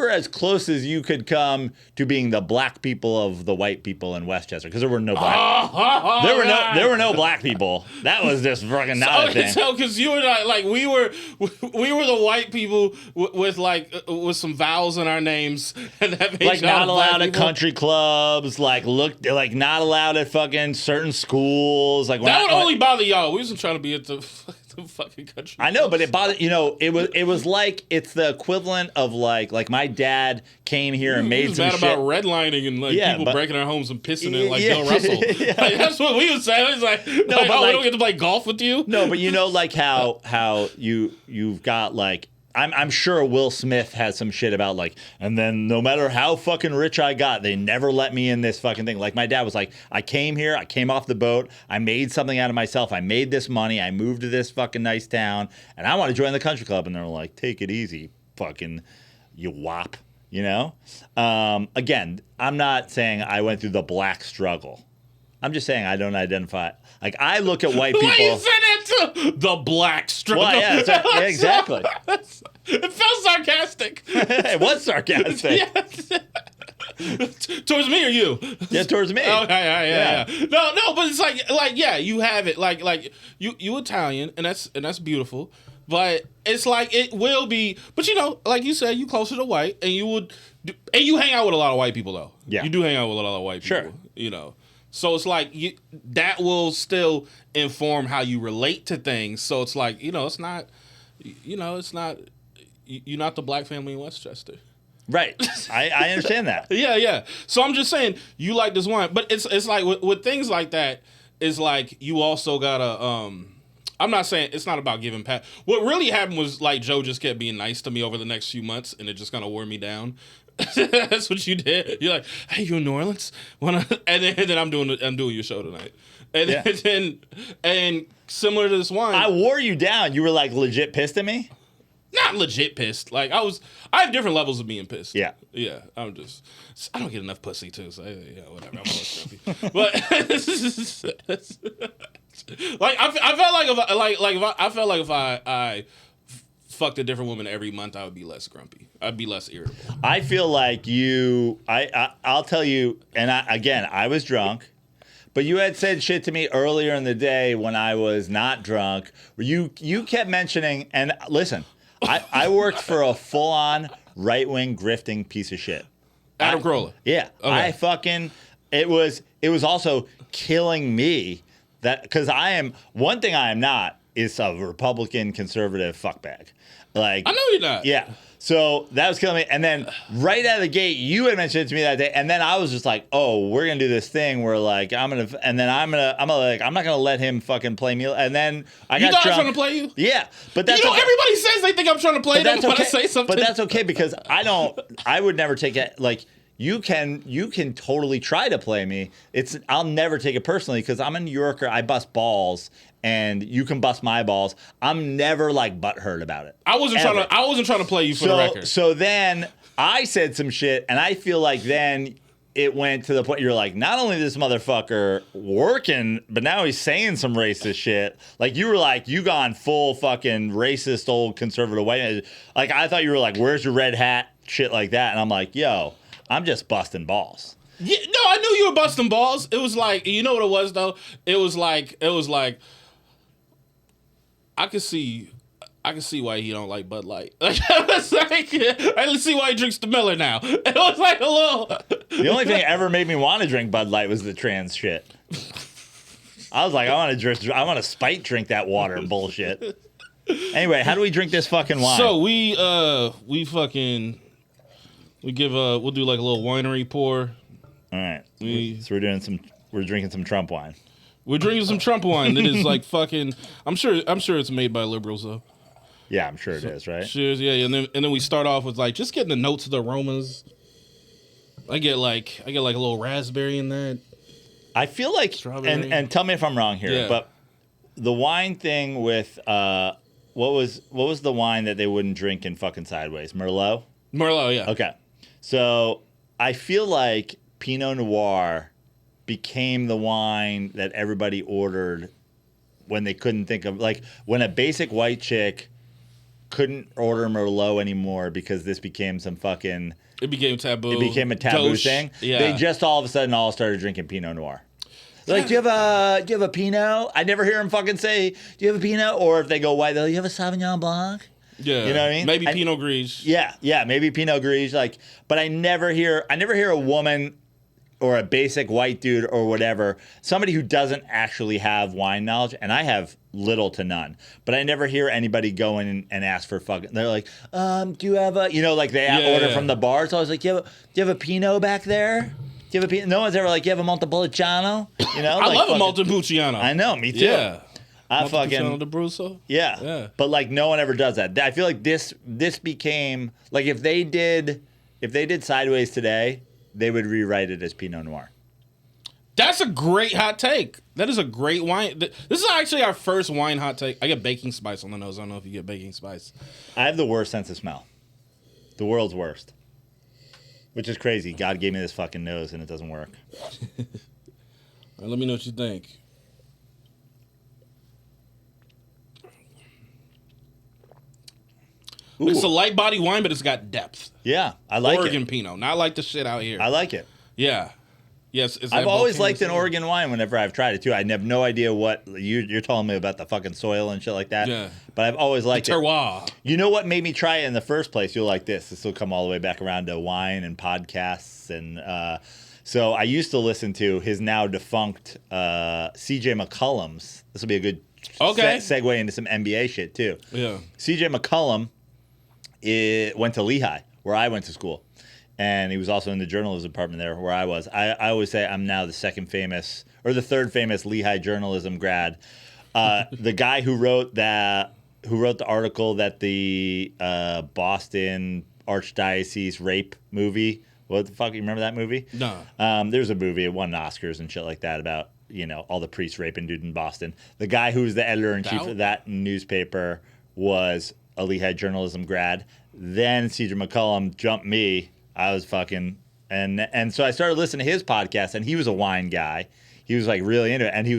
as close as you could come to being the black people of the white people in Westchester, because there were no black. There were no black people. That was just fucking not a thing. So, because you were like we were the white people with some vowels in our names, and that made like not allowed at people. Country clubs, like not allowed at fucking certain schools. Like that would only bother y'all. We wasn't trying to be at the fucking country. I know, but it bothered. It was like it's the equivalent of like my dad came here and made some mad shit about redlining and like people breaking our homes and pissing in like Bill Russell. Yeah. Like, that's what we would say. It's like, we don't get to play golf with you. No, but like how you've got like. I'm sure Will Smith has some shit about like, and then no matter how fucking rich I got, they never let me in this fucking thing. Like my dad was like, I came here, I came off the boat, I made something out of myself, I made this money, I moved to this fucking nice town, and I want to join the country club. And they're like, take it easy, fucking you wop, Again, I'm not saying I went through the black struggle. I'm just saying I don't identify. Like I look at white people. Why you say that to the black struggle? Well, yeah, exactly. It felt sarcastic. It was sarcastic. Towards me or you? Yeah, towards me. Okay, yeah. No, but it's like yeah, you have it. Like you Italian, and that's beautiful. But it's like it will be. But like you said, you closer to white, and you hang out with a lot of white people though. Yeah, you do hang out with a lot of white people. Sure. So it's like that will still inform how you relate to things. So it's like it's not, you're not the black family in Westchester. Right. I understand that. Yeah. So I'm just saying you like this wine, but it's like with things like that, it's like you also gotta. I'm not saying it's not about giving pat. What really happened was like Joe just kept being nice to me over the next few months, and it just kind of wore me down. That's what you did. You're like, hey, you in New Orleans? And then I'm doing your show tonight. And similar to this wine, I wore you down. You were like legit pissed at me. Not legit pissed. Like I have different levels of being pissed. Yeah. I don't get enough pussy too. So whatever. I'm always grumpy. But like I felt like if I fucked a different woman every month, I would be less grumpy. I'd be less irritable. I feel like I'll tell you, and I was drunk, but you had said shit to me earlier in the day when I was not drunk, where you kept mentioning, and listen, I worked for a full-on right-wing grifting piece of shit. Adam Carolla. Yeah. Okay. It was also killing me that, because one thing I am not is a Republican conservative fuckbag. Like, I know you're not. Yeah. So that was killing me. And then right out of the gate, you had mentioned it to me that day. And then I was just like, oh, we're going to do this thing where like, I'm not going to let him fucking play me. And then I got drunk. You thought I was trying to play you? Yeah. But that's okay. Everybody says they think I'm trying to play them when I say something. But that's okay, because I would never take it. Like, you can totally try to play me. I'll never take it personally, because I'm a New Yorker. I bust balls, and you can bust my balls. I'm never like butthurt about it. I wasn't trying to play you for the record. So then I said some shit, and I feel like then it went to the point you're like, not only this motherfucker working, but now he's saying some racist shit. Like, you were like, you gone full fucking racist old conservative white. Like, I thought you were like, where's your red hat? Shit like that. And I'm like, yo, I'm just busting balls. Yeah, no, I knew you were busting balls. It was like, you know what it was though? It was like I could see why he don't like Bud Light. Like, I was like, I can see why he drinks the Miller now. It was like a little. The only thing that ever made me want to drink Bud Light was the trans shit. I was like, I want to spite drink that water bullshit. Anyway, how do we drink this fucking wine? So we'll do like a little winery pour. All right. So we're drinking some Trump wine. We're drinking some Trump wine that is like fucking. I'm sure it's made by liberals though. Yeah, I'm sure it is, right? Cheers, yeah, and then we start off with like just getting the notes of the aromas. I get like a little raspberry in that. I feel like, Strawberry. and tell me if I'm wrong here, Yeah. but the wine thing with what was the wine that they wouldn't drink in fucking Sideways? Merlot. Merlot, yeah. Okay, so I feel like Pinot Noir became the wine that everybody ordered when they couldn't think of, like, when a basic white chick couldn't order Merlot anymore because this became some fucking... It became taboo. It became a taboo Gauche. thing. Yeah. They just all of a sudden all started drinking Pinot Noir. Like, do you have a Pinot? I never hear them fucking say, do you have a Pinot? Or if they go white, they'll, you have a Sauvignon Blanc? Yeah. You know what I mean? Maybe Pinot Gris. Yeah, maybe Pinot Gris. Like, but I never hear a woman or a basic white dude or whatever, somebody who doesn't actually have wine knowledge, and I have little to none, but I never hear anybody go in and ask for fucking, they're like, do you have a, like they order from the bar, so I was like, do you have a Pinot back there? Do you have a Pinot? No one's ever like, you have a Montepulciano? I love a Montepulciano. I know, me too. Yeah. I Montepulciano fucking, d'Abruzzo. yeah. But like no one ever does that. I feel like this became, like if they did Sideways today, they would rewrite it as Pinot Noir. That's a great hot take. That is a great wine. This is actually our first wine hot take. I get baking spice on the nose. I don't know if you get baking spice. I have the worst sense of smell. The world's worst. Which is crazy. God gave me this fucking nose and it doesn't work. All right, let me know what you think. Ooh. It's a light body wine, but it's got depth. Yeah, I like Oregon it. Pinot, not like the shit out here. I like it. Yeah. Yes. I've always liked an Oregon wine whenever I've tried it too. I have no idea what you're telling me about the fucking soil and shit like that. Yeah. But I've always liked it. Terroir. You know what made me try it in the first place? You'll like this. This will come all the way back around to wine and podcasts. And so I used to listen to his now defunct CJ McCollum's. This will be a good segue into some NBA shit too. Yeah. CJ McCollum went to Lehigh, where I went to school. And he was also in the journalism department there where I was. I always say I'm now the third famous Lehigh journalism grad. The guy who wrote the article that the Boston Archdiocese rape movie. What the fuck? You remember that movie? No. There's a movie. It won Oscars and shit like that about all the priests raping dude in Boston. The guy who was the editor in chief of that newspaper was a Lehigh journalism grad. Then C.J. McCollum jumped me. I was fucking, and so I started listening to his podcast, and he was a wine guy. He was like really into it, and he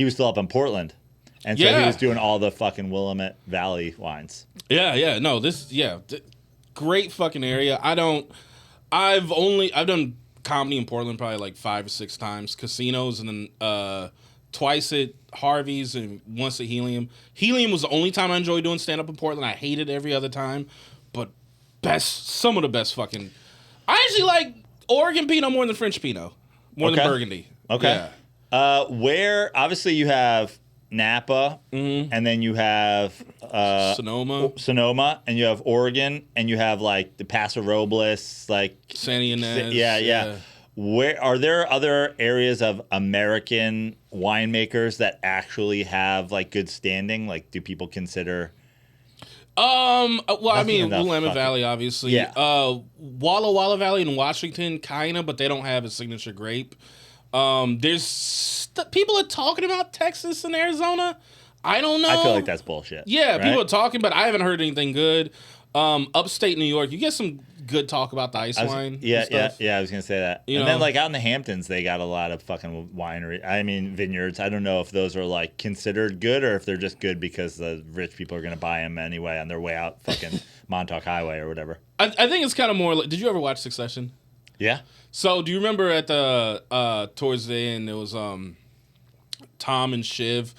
was still up in Portland, and so he was doing all the fucking Willamette Valley wines. Yeah. No, great fucking area. I've done comedy in Portland probably like 5 or 6 times, casinos, and then twice at Harvey's and once at Helium. Helium was the only time I enjoyed doing stand up in Portland. I hated every other time, but some of the best fucking. I actually like Oregon Pinot more than French Pinot, more than Burgundy. Okay. Yeah. Where obviously you have Napa, and then you have Sonoma, and you have Oregon, and you have like the Paso Robles, like Santa Ynez. Yeah. Where are there other areas of American winemakers that actually have like good standing? Like, do people consider? Well, I mean, Willamette Valley, obviously. Yeah. Walla Walla Valley in Washington, kind of, but they don't have a signature grape. There's people are talking about Texas and Arizona. I don't know. I feel like that's bullshit. Yeah, right? people are talking, but I haven't heard anything good. Upstate New York, you get some good talk about the ice wine. Yeah. I was gonna say that. And then like out in the Hamptons, they got a lot of fucking vineyards. I don't know if those are like considered good or if they're just good because the rich people are gonna buy them anyway on their way out fucking Montauk Highway or whatever. I think it's kind of more like. Did you ever watch Succession? Yeah. So do you remember at the towards the end there was Tom and Shiv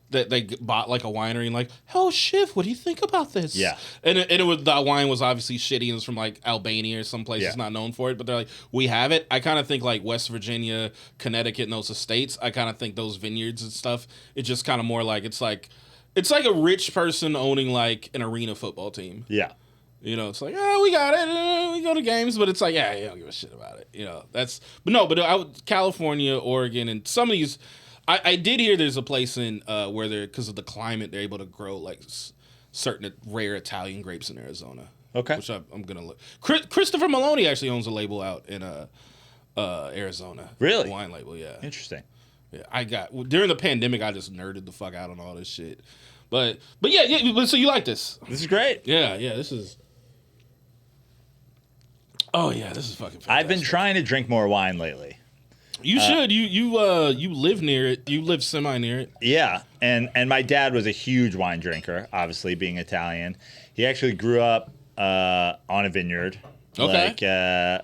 that they bought like a winery and like, oh Shiv, what do you think about this? Yeah. And it was, the wine was obviously shitty and it was from like Albania or some place that's not known for it, but they're like, we have it. I kind of think like West Virginia, Connecticut, and those estates. I kind of think those vineyards and stuff. It's just kind of more like it's like a rich person owning like an arena football team. Yeah. You know, it's like, oh, we got it. We go to games, but it's like, yeah, you don't give a shit about it. You know, California, Oregon, and some of these, I did hear there's a place in where they're, because of the climate, they're able to grow like certain rare Italian grapes in Arizona. Okay. Which I'm going to look. Christopher Maloney actually owns a label out in Arizona. Really? A wine label, yeah. Interesting. Yeah, during the pandemic, I just nerded the fuck out on all this shit. But yeah, so you like this? This is great. Yeah, this is. Oh yeah, this is fucking fantastic. I've been trying to drink more wine lately. You should. You live near it. You live semi near it. Yeah, and my dad was a huge wine drinker, obviously being Italian. He actually grew up on a vineyard. Okay.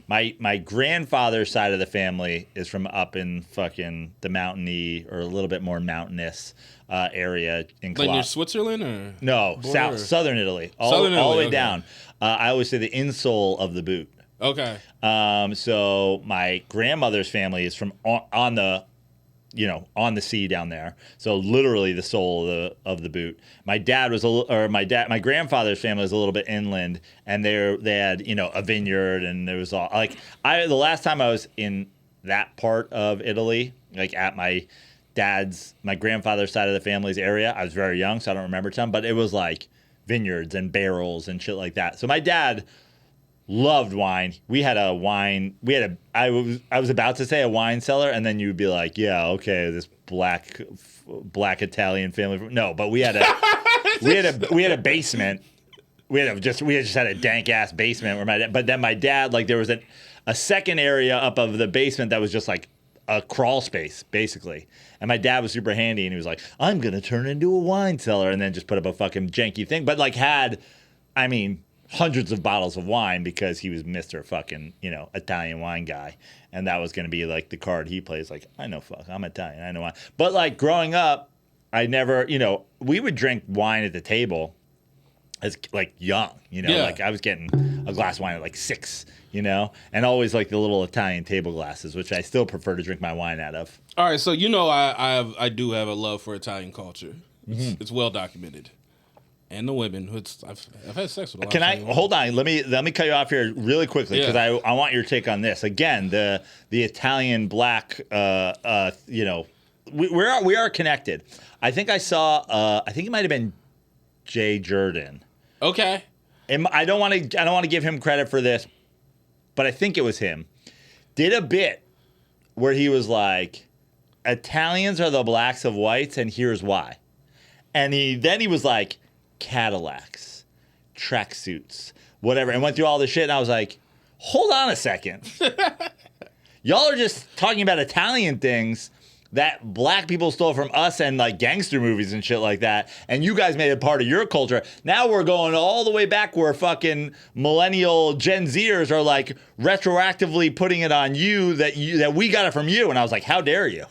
Like my grandfather's side of the family is from up in fucking the mountainy or a little bit more mountainous area in Like near Switzerland or no, southern Italy, all the way down. I always say the insole of the boot. Okay. So my grandmother's family is from on the sea down there. So literally the sole of the boot. My dad was my grandfather's family was a little bit inland, and they had a vineyard, and there was all like the last time I was in that part of Italy, like at my grandfather's side of the family's area, I was very young, so I don't remember a ton, but it was like vineyards and barrels and shit like that. So my dad loved wine. I was about to say a wine cellar, and then you'd be like, yeah, okay, this black Italian family. No, but we had a basement. We just had a dank ass basement where my dad, like, there was a second area up of the basement that was just like a crawl space basically. And my dad was super handy, and he was like, I'm gonna turn into a wine cellar, and then just put up a fucking janky thing, but like hundreds of bottles of wine because he was Mr. fucking, Italian wine guy. And that was going to be like the card he plays. Like, I'm Italian. I know wine. But like growing up, I never, we would drink wine at the table as like young, like I was getting a glass of wine at like 6, and always like the little Italian table glasses, which I still prefer to drink my wine out of. All right. So, I do have a love for Italian culture. It's well documented. And the women, I've had sex with a lot. Can I hold on? Let me cut you off here really quickly because I want your take on this. Again, the Italian black, we are connected. I think I saw. I think it might have been Jay Jordan. Okay. I don't want to give him credit for this, but I think it was him. Did a bit where he was like, Italians are the blacks of whites, and here's why. And he was like, Cadillacs, tracksuits, whatever, and went through all this shit, and I was like, hold on a second. Y'all are just talking about Italian things that black people stole from us and like gangster movies and shit like that, and you guys made it part of your culture. Now we're going all the way back where fucking millennial Gen Zers are like retroactively putting it on you that we got it from you, and I was like, how dare you?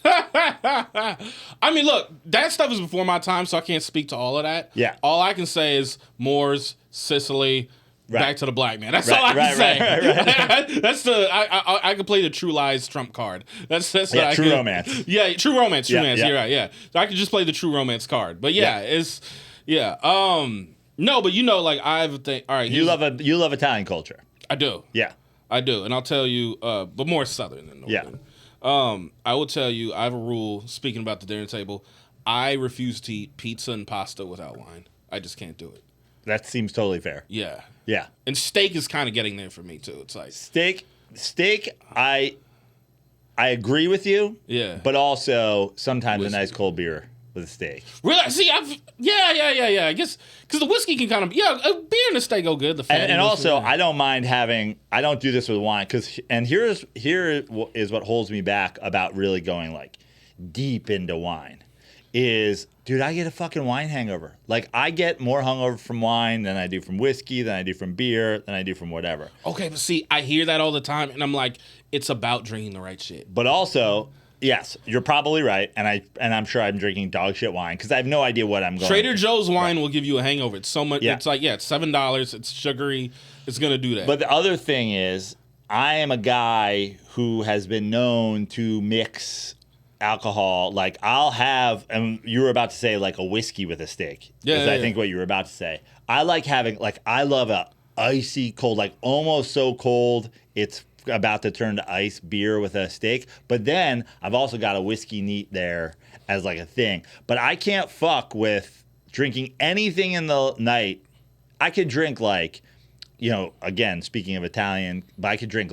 I mean, look, that stuff is before my time, so I can't speak to all of that. Yeah. All I can say is Moors, Sicily, back to the black man. That's right, all I can say. Right. That's I can play the True Lies Trump card. That's true romance. Yeah, true romance. True romance. Yeah. You're right. Yeah, so I can just play the true romance card. But it's no, but like I've think. All right, you love Italian culture. I do. Yeah, I do, and I'll tell you, but more Southern than Northern. Yeah. I will tell you, I have a rule, speaking about the dinner table, I refuse to eat pizza and pasta without wine. I just can't do it. That seems totally fair. Yeah. Yeah. And steak is kind of getting there for me, too. It's like... Steak, I agree with you. Yeah. But also, sometimes a nice cold beer with a steak. Really? See, yeah. I guess, because the whiskey can kind of... Yeah, a beer and a steak go good. And also, I don't mind having... I don't do this with wine, and here is what holds me back about really going, like, deep into wine, is Dude, I get a fucking wine hangover. Like, I get more hungover from wine than I do from whiskey, than I do from beer, than I do from whatever. Okay, but see, I hear that all the time, and I'm like, it's about drinking the right shit. But also, yes, you're probably right, and I'm sure I'm drinking dog shit wine because I have no idea what I'm going. Trader Joe's wine will give you a hangover. It's so much. Yeah. It's like it's $7. It's sugary. It's gonna do that. But the other thing is, I am a guy who has been known to mix alcohol. Like, I'll have, and you were about to say like a whiskey with a steak. Yeah, I think what you were about to say. I like having, like, I love a icy cold, like almost so cold it's about to turn to ice beer with a steak. But then I've also got a whiskey neat there as like a thing. But I can't fuck with drinking anything in the night. I could drink like, again, speaking of Italian, but I could drink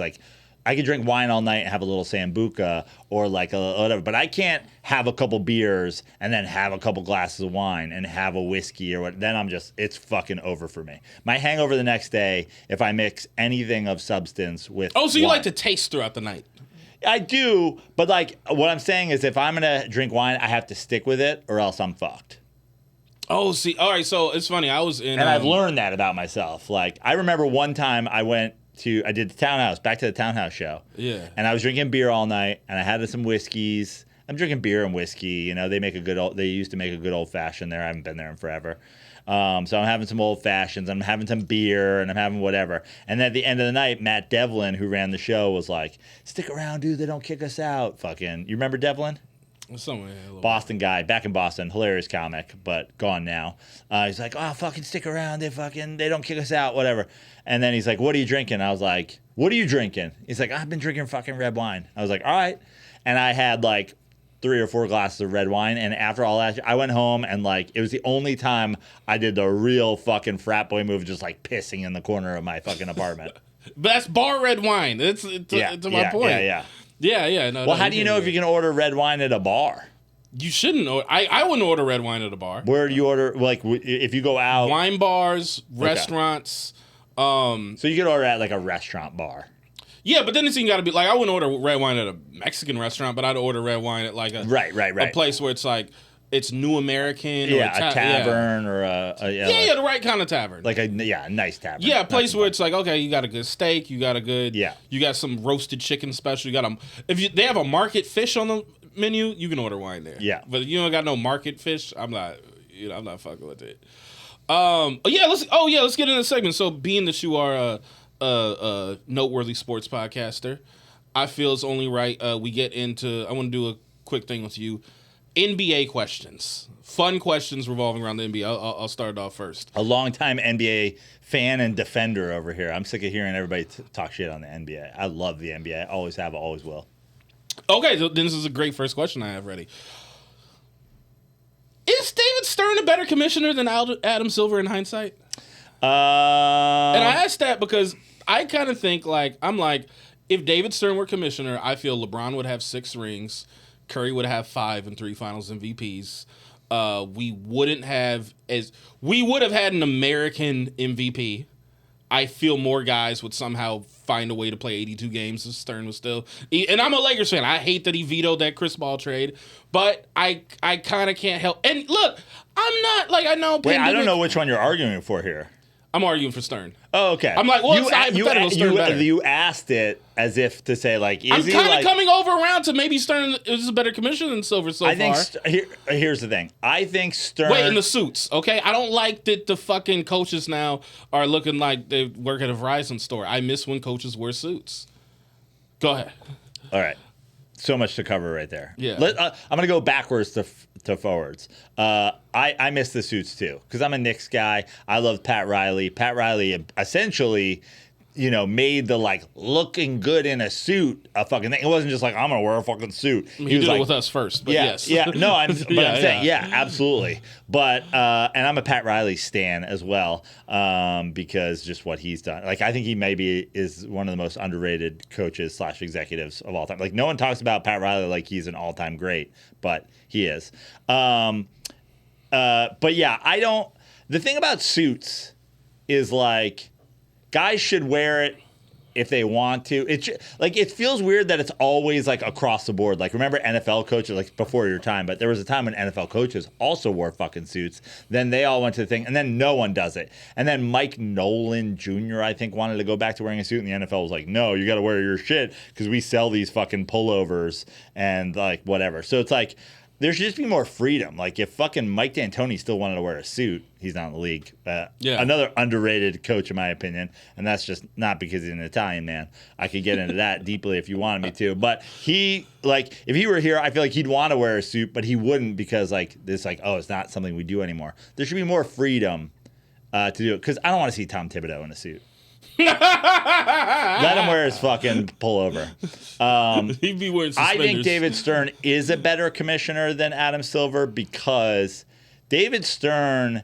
wine all night and have a little sambuca or like a whatever. But I can't have a couple beers and then have a couple glasses of wine and have a whiskey or what. Then it's fucking over for me. My hangover the next day, if I mix anything of substance with so you wine. like to taste throughout the night? I do, but like what I'm saying is if I'm going to drink wine, I have to stick with it or else I'm fucked. Oh, see, all right, so it's funny. I was in... And I've learned that about myself. Like, I remember one time I did the Townhouse, back to the Townhouse show. Yeah. And I was drinking beer all night, and I had some whiskeys. I'm drinking beer and whiskey. They used to make a good old fashioned there. I haven't been there in forever. So I'm having some old fashions. I'm having some beer, and I'm having whatever. And then at the end of the night, Matt Devlin, who ran the show, was like, "Stick around, dude. They don't kick us out." Fucking, you remember Devlin? Somewhere, Boston guy, back in Boston, hilarious comic, but gone now. He's like, "Oh, fucking stick around. They don't kick us out, whatever." And then he's like, "What are you drinking?" I was like, "What are you drinking?" He's like, "I've been drinking fucking red wine." I was like, "All right." And I had like 3 or 4 glasses of red wine. And after all that, I went home and like, it was the only time I did the real fucking frat boy move, just like pissing in the corner of my fucking apartment. But that's bar red wine. It's my point. Yeah. No, well, how do you know if you can order red wine at a bar? You shouldn't order. I wouldn't order red wine at a bar. Where do you order? Like, if you go out, wine bars, restaurants. So you could order at like a restaurant bar. Yeah, but then it's even got to be like, I wouldn't order red wine at a Mexican restaurant, but I'd order red wine at like a right. a place where it's like it's New American. Yeah, a tavern or the right kind of tavern. Like a nice tavern. Yeah, a place where it's like, okay, you got a good steak, you got a good, yeah, you got some roasted chicken special. You got they have a market fish on the menu, you can order wine there. Yeah, but you don't got no market fish. I'm not fucking with it. Let's get into the segment. So, being that you are a noteworthy sports podcaster, I feel it's only right we get into. I want to do a quick thing with you. NBA questions, fun questions revolving around the NBA. I'll start it off first. A longtime NBA fan and defender over here. I'm sick of hearing everybody talk shit on the NBA. I love the NBA. I always have, always will. Okay, so then this is a great first question I have ready. Is David Stern a better commissioner than Adam Silver in hindsight? And I ask that because I kind of think if David Stern were commissioner, I feel LeBron would have 6 rings, Curry would have 5 and 3 Finals MVPs. We would have had an American MVP. I feel more guys would somehow find a way to play 82 games if Stern was still. And I'm a Lakers fan. I hate that he vetoed that Chris Paul trade, but I kind of can't help. And look, I'm not I know. Wait, I don't know which one you're arguing for here. I'm arguing for Stern. Oh, okay. I'm like, well, it's hypothetical. Stern better. You asked it as if to say, like, is I'm he kind of coming over around to maybe Stern is a better commissioner than Silver so far. I think here's the thing. I think Stern. Wait, in the suits, okay? I don't like that the fucking coaches now are looking like they work at a Verizon store. I miss when coaches wear suits. Go ahead. All right. So much to cover right there. Yeah. I'm going to go backwards to forwards. I miss the suits too because I'm a Knicks guy. I love Pat Riley. Pat Riley essentially, made the looking good in a suit a fucking thing. It wasn't just like I'm gonna wear a fucking suit. He did it with us first, but yes. Yeah. No, I'm saying absolutely. But and I'm a Pat Riley stan as well because just what he's done. I think he maybe is one of the most underrated coaches / executives of all time. No one talks about Pat Riley like he's an all time great, but he is. But yeah, I don't. The thing about suits is guys should wear it if they want to. It's like, it feels weird that it's always like across the board. Like, remember NFL coaches, like before your time, but there was a time when NFL coaches also wore fucking suits. Then they all went to the thing, and then no one does it. And then Mike Nolan Jr., I think, wanted to go back to wearing a suit, and the NFL was like, no, you got to wear your shit because we sell these fucking pullovers and like whatever. So it's like, there should just be more freedom. Like, if fucking Mike D'Antoni still wanted to wear a suit, he's not in the league. Another underrated coach, in my opinion, and that's just not because he's an Italian man. I could get into that deeply if you wanted me to. But he, like, if he were here, I feel like he'd want to wear a suit, but he wouldn't because, like, this, like, oh, it's not something we do anymore. There should be more freedom to do it because I don't want to see Tom Thibodeau in a suit. Let him wear his fucking pullover. He'd be wearing suspenders. I think David Stern is a better commissioner than Adam Silver because David Stern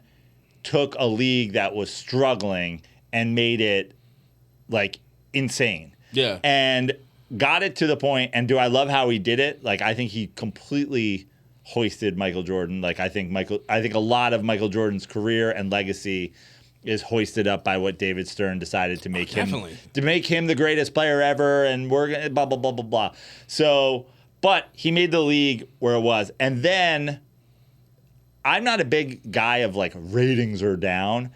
took a league that was struggling and made it like insane. Yeah. And got it to the point, and do I love how he did it? Like, I think he completely hoisted Michael Jordan. Like, I think a lot of Michael Jordan's career and legacy is hoisted up by what David Stern decided to make him the greatest player ever, and we're gonna blah blah blah blah blah. So, but he made the league where it was, and then I'm not a big guy of like ratings are down.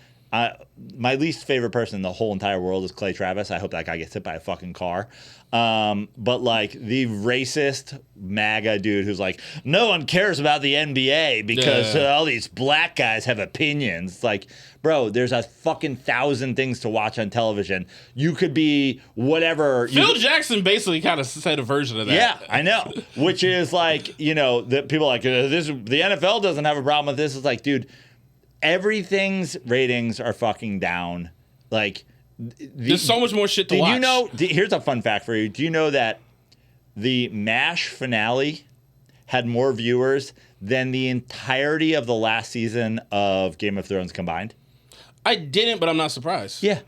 My least favorite person in the whole entire world is Clay Travis. I hope that guy gets hit by a fucking car. But like the racist MAGA dude who's like, no one cares about the NBA because all these black guys have opinions. It's like, bro, there's a fucking 1,000 things to watch on television. You could be whatever. Phil Jackson basically kind of said a version of that. Yeah, I know. Which is like, you know, the people are like, this, the NFL doesn't have a problem with this. It's like, dude, everything's ratings are fucking down. Like, there's so much more shit to watch. You know? Here's a fun fact for you. Do you know that the MASH finale had more viewers than the entirety of the last season of Game of Thrones combined? I didn't, but I'm not surprised. Yeah.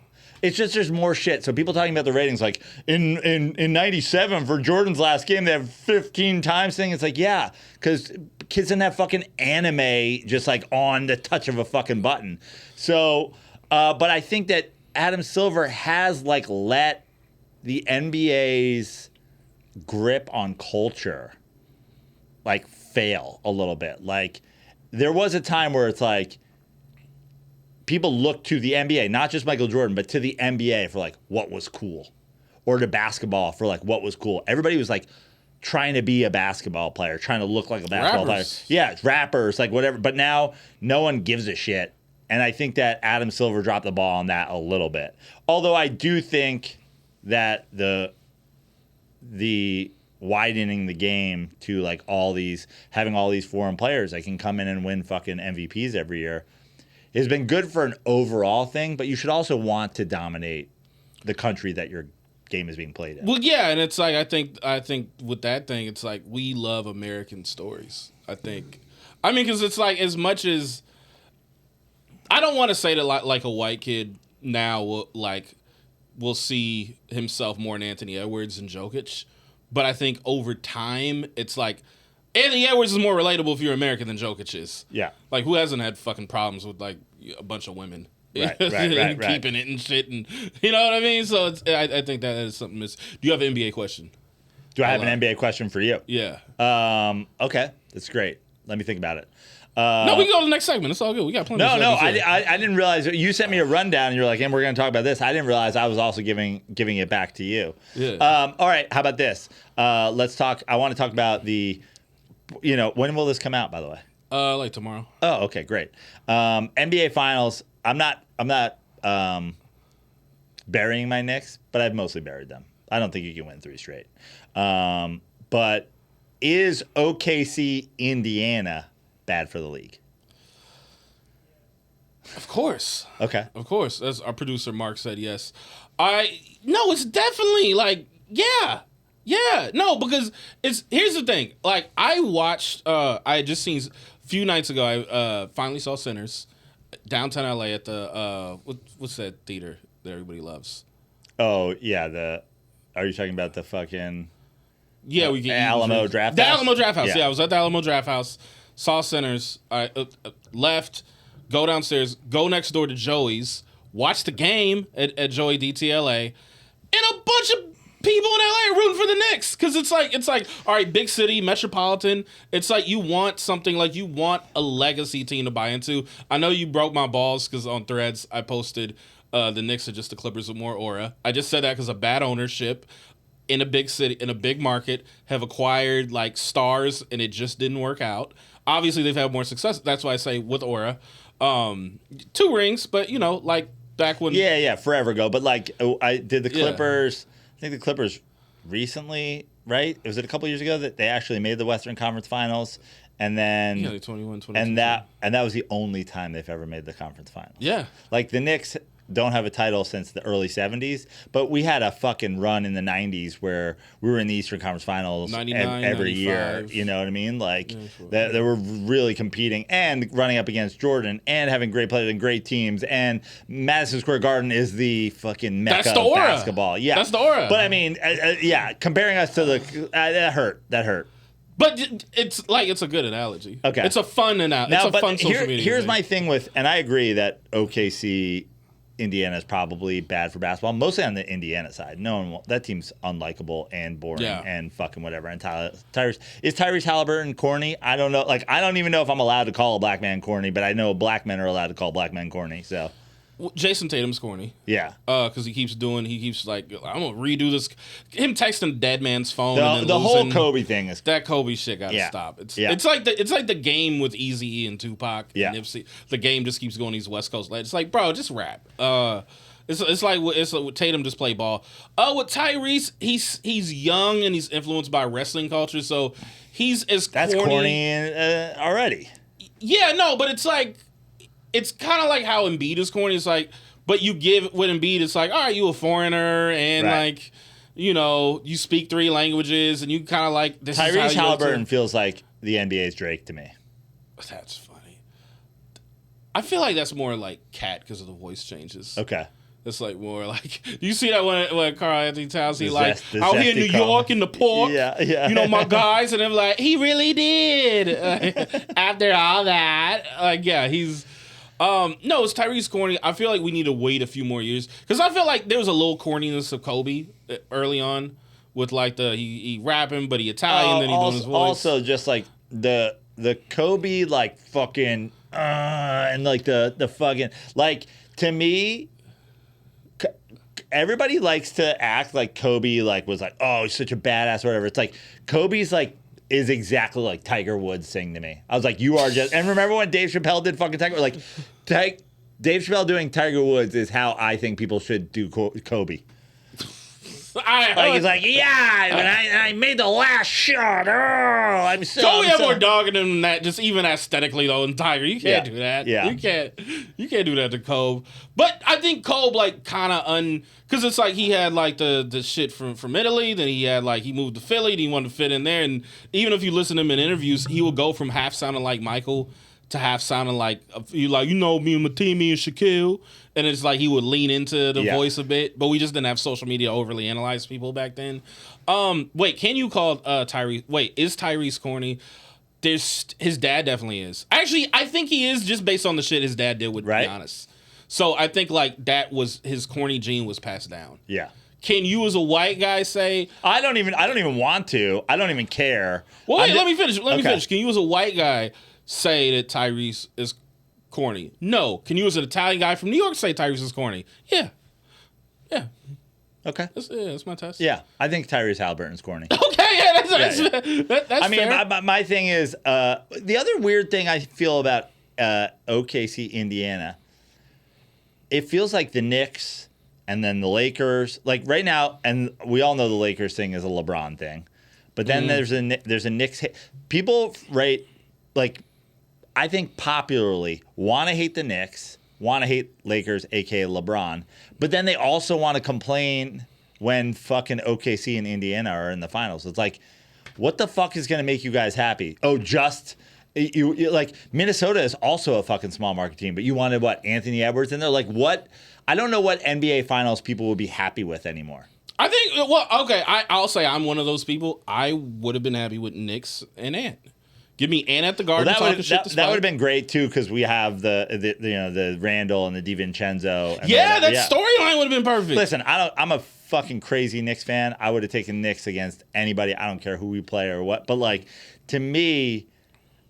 It's just there's more shit. So people talking about the ratings, like in 97 for Jordan's last game, they have 15 times thing. It's like, yeah, because kids didn't have fucking anime just like on the touch of a fucking button. So, but I think that Adam Silver has like let the NBA's grip on culture like fail a little bit. Like, there was a time where it's like people looked to the NBA, not just Michael Jordan, but to the NBA for like what was cool, or to basketball for like what was cool. Everybody was like trying to be a basketball player, trying to look like a basketball player. Yeah, rappers, like whatever. But now no one gives a shit. And I think that Adam Silver dropped the ball on that a little bit. Although I do think that the widening the game to like having all these foreign players that can come in and win fucking MVPs every year has been good for an overall thing, but you should also want to dominate the country that your game is being played in. Well, yeah, and it's like I think with that thing, it's like we love American stories. I mean, because it's like, as much as I don't want to say that like a white kid now will see himself more in Anthony Edwards and Jokic, but I think over time it's like Anthony Edwards is more relatable if you're American than Jokic is. Yeah. Like, who hasn't had fucking problems with, like, a bunch of women? Right. Keeping it and shit, and you know what I mean? So I think that is something. Do you have an NBA question? Do I have an NBA question for you? Yeah. Okay. That's great. Let me think about it. No, we can go to the next segment. It's all good. We got plenty of seconds. I didn't realize. You sent me a rundown, and you're like, and we're going to talk about this. I didn't realize I was also giving it back to you. Yeah. All right. How about this? Let's talk. I want to talk about when will this come out, by the way? Like tomorrow. Oh, okay, great. NBA Finals. I'm not burying my Knicks, but I've mostly buried them. I don't think you can win 3 straight. But is OKC Indiana bad for the league? Of course. Okay. Of course. As our producer Mark said, yes. No, it's definitely like, yeah. Yeah, no, because here's the thing. Like, I watched, I had just seen a few nights ago, I finally saw Sinners, downtown LA at the, what's that theater that everybody loves? Oh, yeah, are you talking about the fucking... Yeah, we can Alamo Draft House? The Alamo Draft House, yeah. I was at the Alamo Draft House, saw Sinners, I left, go downstairs, go next door to Joey's, watch the game at Joey DTLA, and a bunch of people in LA rooting for the Knicks because it's like all right, big city, metropolitan. It's like you want something like you want a legacy team to buy into. I know you broke my balls because on Threads I posted the Knicks are just the Clippers with more aura. I just said that because of bad ownership in a big city, in a big market, have acquired like stars and it just didn't work out. Obviously they've had more success. That's why I say with aura. 2 rings, but you know, like back when forever ago. But like I did the Clippers. I think the Clippers recently, right? Was it a couple years ago that they actually made the Western Conference Finals? And then like 21, 22. And that was the only time they've ever made the conference finals. Yeah. Like the Knicks don't have a title since the early 70s, but we had a fucking run in the 90s where we were in the Eastern Conference Finals 99, every 95. year. You know what I mean? Like they were really competing and running up against Jordan and having great players and great teams. And Madison Square Garden is the fucking mecca That's the of aura. basketball. Yeah, that's the aura. But I mean, comparing us to the that hurt. But it's like it's a good analogy. Okay, it's a fun analogy. It's a fun social media. Here's thing. my thing with, and I agree that OKC. Indiana is probably bad for basketball, mostly on the Indiana side. That team's unlikable and boring and fucking whatever. And Tyrese Halliburton corny? I don't know. Like, I don't even know if I'm allowed to call a black man corny, but I know black men are allowed to call black men corny. So Jason Tatum's corny. Yeah. Because he keeps like, I'm going to redo this. Him texting dead man's phone. The whole Kobe thing is. That Kobe shit got to stop. It's like the game with Eazy-E and Tupac and Nipsey. The game just keeps going these West Coast legends. It's like, bro, just rap. It's like Tatum just play ball. With Tyrese, he's young and he's influenced by wrestling culture, so he's as That's corny already. Yeah, no, but it's like, it's kind of like how Embiid is corny. It's like, but you give with Embiid, it's like, all right, you a foreigner, and like, you know, you speak 3 languages, and you kind of like this. Tyrese Halliburton feels like the NBA's Drake to me. That's funny. I feel like that's more like Cat because of the voice changes. Okay. It's like more like, you see that when Karl Anthony Towns, he like out here in New York in the port, you know, my guys, and they're like, he really did. After all that, he's. No, it's Tyrese corny. I feel like we need to wait a few more years because I feel like there was a little corniness of Kobe early on with like he rapping, but he Italian, then he doing his voice. Also, just like the Kobe like fucking and like the fucking like to me. Everybody likes to act like Kobe like was like, oh, he's such a badass or whatever. It's like Kobe's like is exactly like Tiger Woods saying to me. I was like, you are just. And remember when Dave Chappelle did fucking Tiger? Like, Dave Chappelle doing Tiger Woods is how I think people should do Kobe. He's like, yeah, when I made the last shot. Oh, I'm so. Kobe had more dog in him than that. Just even aesthetically though, in Tiger, you can't do that. Yeah, you can't do that to Kobe. But I think Kobe like kind of because it's like he had like the shit from Italy. Then he had like he moved to Philly. Then he wanted to fit in there. And even if you listen to him in interviews, he would go from half sounding like Michael to half sounding like me and Matimi and Shaquille. And it's like he would lean into the voice a bit, but we just didn't have social media overly analyze people back then. Wait, can you call Tyrese? Wait, is Tyrese corny? His dad definitely is. Actually, I think he is just based on the shit his dad did with Giannis. So I think like that was his corny gene was passed down. Yeah. Can you as a white guy say? I don't even want to. I don't even care. Well, wait, let me finish. Let me finish. Can you as a white guy say that Tyrese is corny? No. Can you as an Italian guy from New York say Tyrese is corny? Yeah. Okay. That's my test. Yeah, I think Tyrese Halliburton's corny. Okay, that's I mean, fair. my thing is the other weird thing I feel about OKC Indiana. It feels like the Knicks and then the Lakers, like right now, and we all know the Lakers thing is a LeBron thing, but then there's a Knicks people like. I think popularly want to hate the Knicks, want to hate Lakers, aka LeBron, but then they also want to complain when fucking OKC and Indiana are in the finals. It's like, what the fuck is going to make you guys happy? Oh, you like Minnesota is also a fucking small market team, but you wanted what, Anthony Edwards in there? Like what? I don't know what NBA finals people would be happy with anymore. I think, well, okay, I'll say I'm one of those people. I would have been happy with Knicks and Ant. Give me Ann at the Garden talking shit to Spike. That would have been great too, because we have the Randall and the DiVincenzo. And that storyline would have been perfect. Listen, I'm a fucking crazy Knicks fan. I would have taken Knicks against anybody. I don't care who we play or what. But like, to me,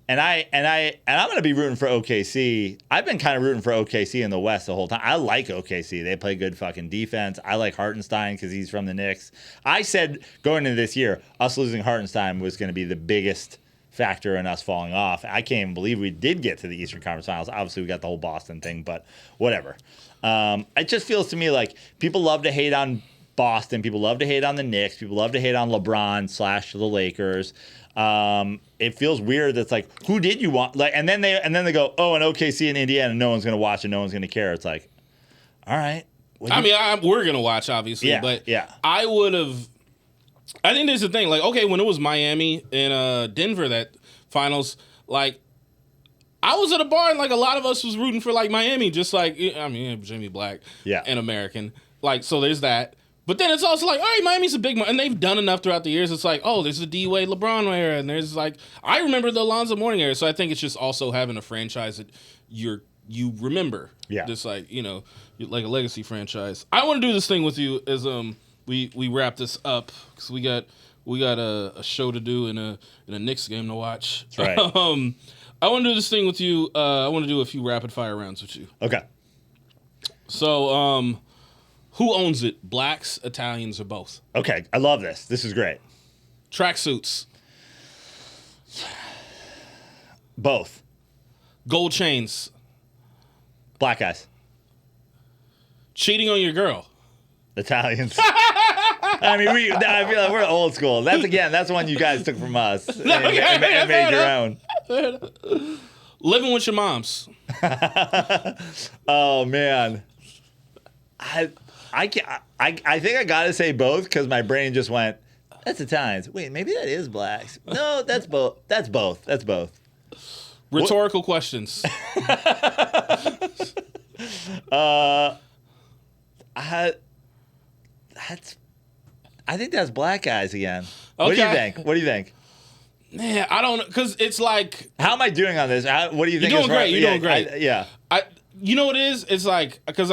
and I'm gonna be rooting for OKC. I've been kind of rooting for OKC in the West the whole time. I like OKC. They play good fucking defense. I like Hartenstein because he's from the Knicks. I said going into this year, us losing Hartenstein was going to be the biggest factor in us falling off. I can't even believe we did get to the Eastern Conference Finals. Obviously, we got the whole Boston thing, but whatever. It just feels to me like people love to hate on Boston. People love to hate on the Knicks. People love to hate on LeBron / the Lakers. It feels weird. That's like, who did you want? Like, and then they go, oh, and OKC and Indiana, no one's gonna watch and no one's gonna care. It's like, all right. We're gonna watch, obviously, but I would have. I think there's the thing. Like, okay, when it was Miami and Denver that finals, like, I was at a bar and like a lot of us was rooting for like Miami, just like Jimmy Black, and American. Like, so there's that. But then it's also like, all right, Miami's a big, and they've done enough throughout the years. It's like, oh, there's the D-Wade LeBron era, and there's like, I remember the Alonzo Mourning era. So I think it's just also having a franchise that you remember, just like like a legacy franchise. I want to do this thing with you as we wrap this up because we got a show to do and a Knicks game to watch. That's right. I want to do this thing with you. I want to do a few rapid fire rounds with you. Okay. So, who owns it? Blacks, Italians, or both? Okay, I love this. This is great. Tracksuits. Both. Gold chains. Black guys. Cheating on your girl. Italians. I mean, I feel like we're old school. That's one you guys took from us and made your own. Living with your moms. Oh man, I think I gotta say both because my brain just went, that's Italians. Wait, maybe that is blacks. No, that's both. That's both. That's both. Rhetorical questions. I think that's black guys again. Okay. What do you think? Man, I don't know, because it's like... How am I doing on this? What do you think? You're doing great. You're doing great. You know what it is? It's like, because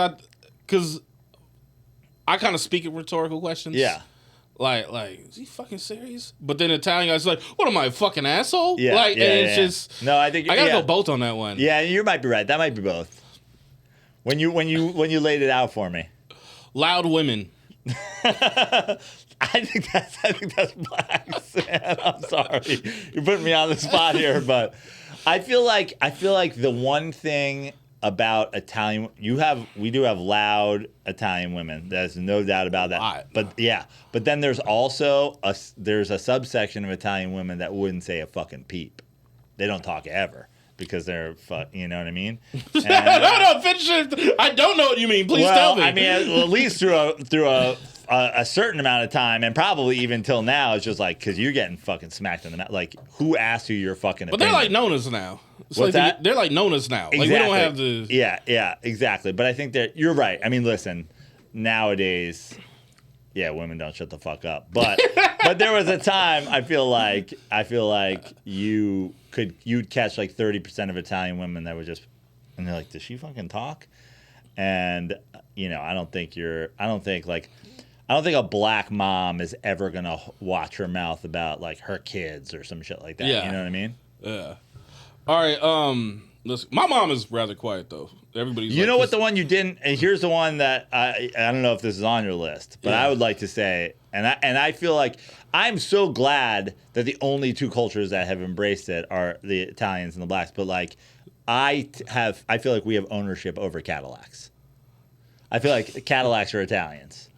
I kind of speak in rhetorical questions. Yeah. Like, is he fucking serious? But then Italian guys like, what am I, a fucking asshole? Yeah. And it's just... No, I think... I gotta go both on that one. Yeah, you might be right. That might be both. When you laid it out for me. Loud women. I think that's blacks, man. I'm sorry. You're putting me on the spot here, but I feel like the one thing about Italian we do have loud Italian women. There's no doubt about that. But then there's also a subsection of Italian women that wouldn't say a fucking peep. They don't talk ever. Because they're, you know what I mean? No, finish it. I don't know what you mean. Please tell me. I mean, at least through a certain amount of time, and probably even till now, it's just like, because you're getting fucking smacked in the mouth. Like, who asked you your fucking opinion? But they're like Nonas now. What's that? They're like Nonas now. Exactly. Like, we don't have the... Yeah, exactly. But I think that you're right. I mean, listen, nowadays... Yeah, women don't shut the fuck up. But there was a time I feel like you'd catch like 30% of Italian women that were just, and they're like, does she fucking talk? And I don't think a black mom is ever gonna watch her mouth about like her kids or some shit like that. Yeah. You know what I mean? Yeah. All right. Listen, my mom is rather quiet though. Everybody's. You know what? The one you didn't. And here's the one that I don't know if this is on your list, but I would like to say, and I feel like I'm so glad that the only two cultures that have embraced it are the Italians and the blacks. But like, I feel like we have ownership over Cadillacs. I feel like Cadillacs are Italians.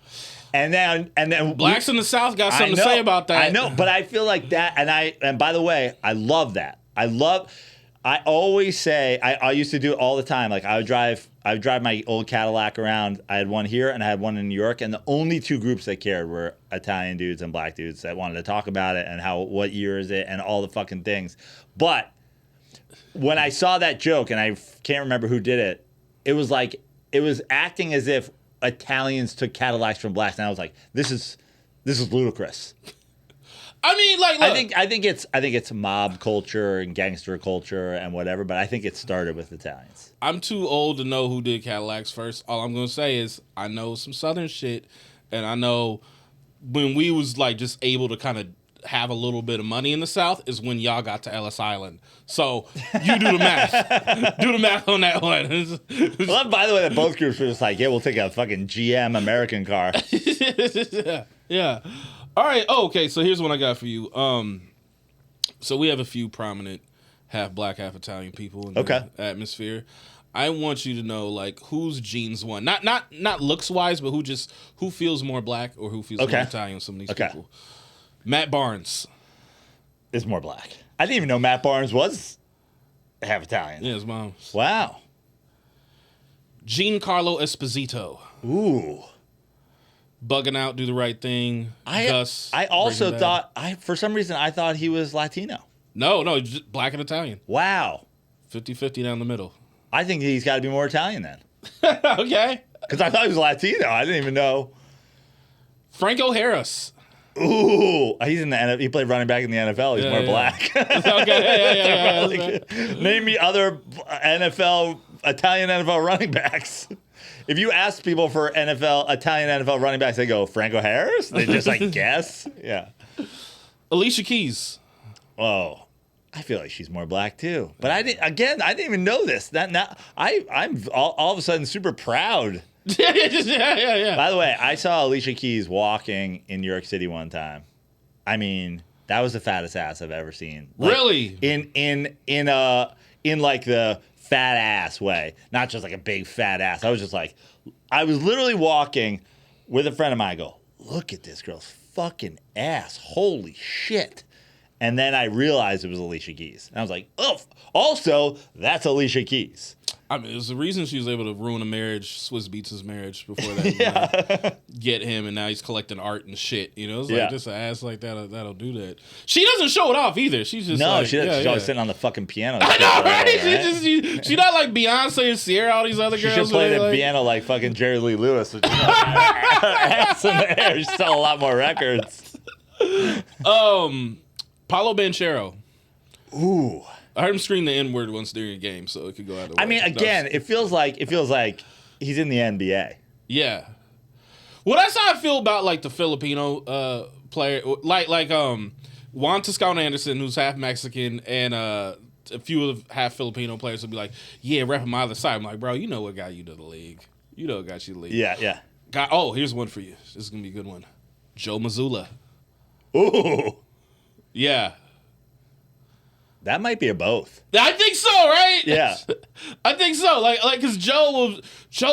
And then blacks in the South got something to say about that. I know, but I feel like that, and by the way, I love that. I always say, I used to do it all the time. Like I would drive my old Cadillac around. I had one here and I had one in New York, and the only two groups that cared were Italian dudes and black dudes that wanted to talk about it and what year is it and all the fucking things. But when I saw that joke, and I can't remember who did it, it was acting as if Italians took Cadillacs from blacks, and I was like, this is ludicrous. I mean, like, look, I think it's mob culture and gangster culture and whatever, but I think it started with Italians. I'm too old to know who did Cadillacs first. All I'm gonna say is I know some Southern shit, and I know when we was like just able to kind of have a little bit of money in the South is when y'all got to Ellis Island. So you do the math. Do the math on that one. Well, by the way, that both groups were just like, yeah, we'll take a fucking GM American car. Yeah. All right. Oh, okay. So here's what I got for you. So we have a few prominent half black, half Italian people in the atmosphere. I want you to know like whose genes won. Not looks wise, but who feels more black or who feels more Italian. Some of these people. Matt Barnes is more black. I didn't even know Matt Barnes was half Italian. Yeah, his mom. Wow. Giancarlo Esposito. Ooh. Bugging Out, Do the Right Thing. Gus. I also thought for some reason I thought he was Latino. No, just black and Italian. Wow. 50-50 down the middle. I think he's got to be more Italian then. Okay. Because I thought he was Latino. I didn't even know. Franco Harris. Ooh, he's in the NFL. He played running back in the NFL. He's more black. Okay. Yeah. Name me other Italian NFL running backs. If you ask people for Italian NFL running backs, they go Franco Harris. They just like guess. Yeah. Alicia Keys. Oh, I feel like she's more black too. But I didn't even know this. I'm all of a sudden super proud. Yeah. By the way, I saw Alicia Keys walking in New York City one time. I mean, that was the fattest ass I've ever seen. Like, really? In like the fat ass way, not just like a big fat ass. I was literally walking with a friend of mine. I go, look at this girl's fucking ass. Holy shit. And then I realized it was Alicia Keys. And I was like, oh, also, that's Alicia Keys. I mean, it's the reason she was able to ruin a marriage, Swiss Beats his marriage before that. Get him, and now he's collecting art and shit. You know, it's like just an ass like that'll do that. She doesn't show it off either. She's just she doesn't. She's always sitting on the fucking piano. I know, right? She's not like Beyonce and Sierra, all these other girls. She should play the piano like fucking Jerry Lee Lewis. Which ass in the air. She sell a lot more records. Paulo Banchero. Ooh. I heard him scream the N-word once during a game, so it could go either way. I mean, again, it feels like he's in the NBA. Yeah. Well, that's how I feel about like the Filipino player, like Juan Toscano Anderson, who's half Mexican, and a few of the half Filipino players will be like, "Yeah, rep my other side." I'm like, bro, you know what got you to the league? You know what got you to the league? Yeah. Here's one for you. This is gonna be a good one. Joe Mazzulla. Ooh. Yeah. That might be a both. I think so, right? Yeah. I think so. Like, cause Joe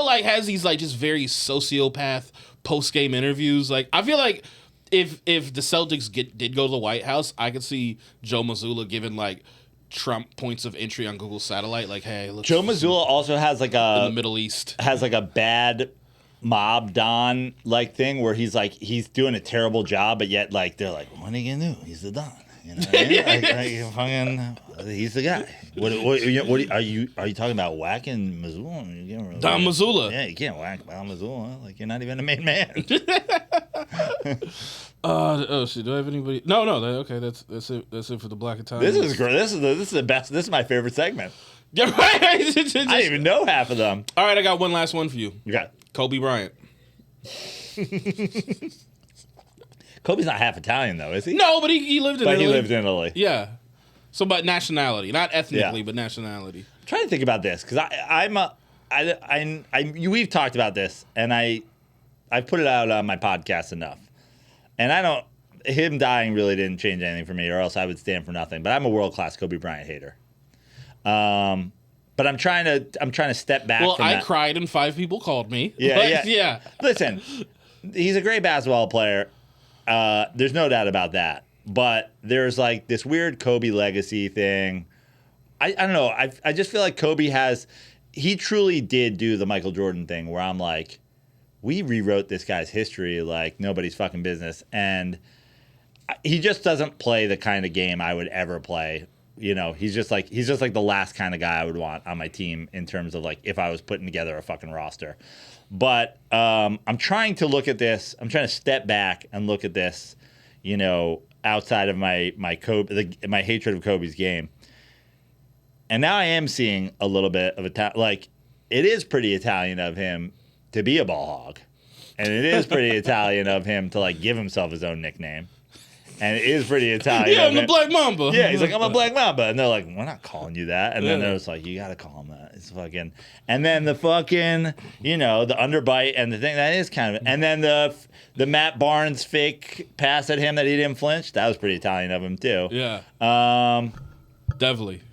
like has these like just very sociopath post game interviews. Like, I feel like if the Celtics did go to the White House, I could see Joe Mazzulla giving like Trump points of entry on Google Satellite. Like, hey, look. Joe Mazzulla also has like in the Middle East has like a bad mob don like thing where he's doing a terrible job, but yet like they're like, what are you gonna do? He's the don. You know what I mean? He's the guy. What are you talking about whacking Mazzulla? Don Mazzulla. Yeah, you can't whack Don Mazzulla. Like you're not even a main man. Oh shit! Do I have anybody? No. Okay, that's it. That's it for the Black Italian. This is great. This is the best. This is my favorite segment. Yeah, right. I didn't even know half of them. All right, I got one last one for you. Okay. Kobe Bryant. Kobe's not half Italian, though, is he? No, but he lived in Italy. But he lived in Italy. Yeah. So, but nationality, not ethnically, but nationality. I'm trying to think about this because we've talked about this, and I put it out on my podcast enough, and him dying really didn't change anything for me, or else I would stand for nothing. But I'm a world-class Kobe Bryant hater. But I'm trying to step back. Well, from I cried and 5 people called me. Yeah. Listen, he's a great basketball player. There's no doubt about that. But there's like this weird Kobe legacy thing. I don't know. I just feel like Kobe he truly did do the Michael Jordan thing where I'm like, we rewrote this guy's history like nobody's fucking business. And he just doesn't play the kind of game I would ever play. You know, he's just like the last kind of guy I would want on my team in terms of like if I was putting together a fucking roster. But I'm trying to look at this. I'm trying to step back and look at this, you know, outside of my Kobe, my hatred of Kobe's game. And now I am seeing a little bit of like it is pretty Italian of him to be a ball hog, and it is pretty Italian of him to like give himself his own nickname, and it is pretty Italian. Yeah, of I'm the him. Black Mamba. Yeah, he's like, I'm a Black Mamba, and they're like, we're not calling you that, and then Yeah. they're just like, you gotta call him that. It's fucking, and then the fucking, you know, the underbite and the thing that is kind of, and then the Matt Barnes fake pass at him that he didn't flinch. That was pretty Italian of him too. Yeah. Definitely.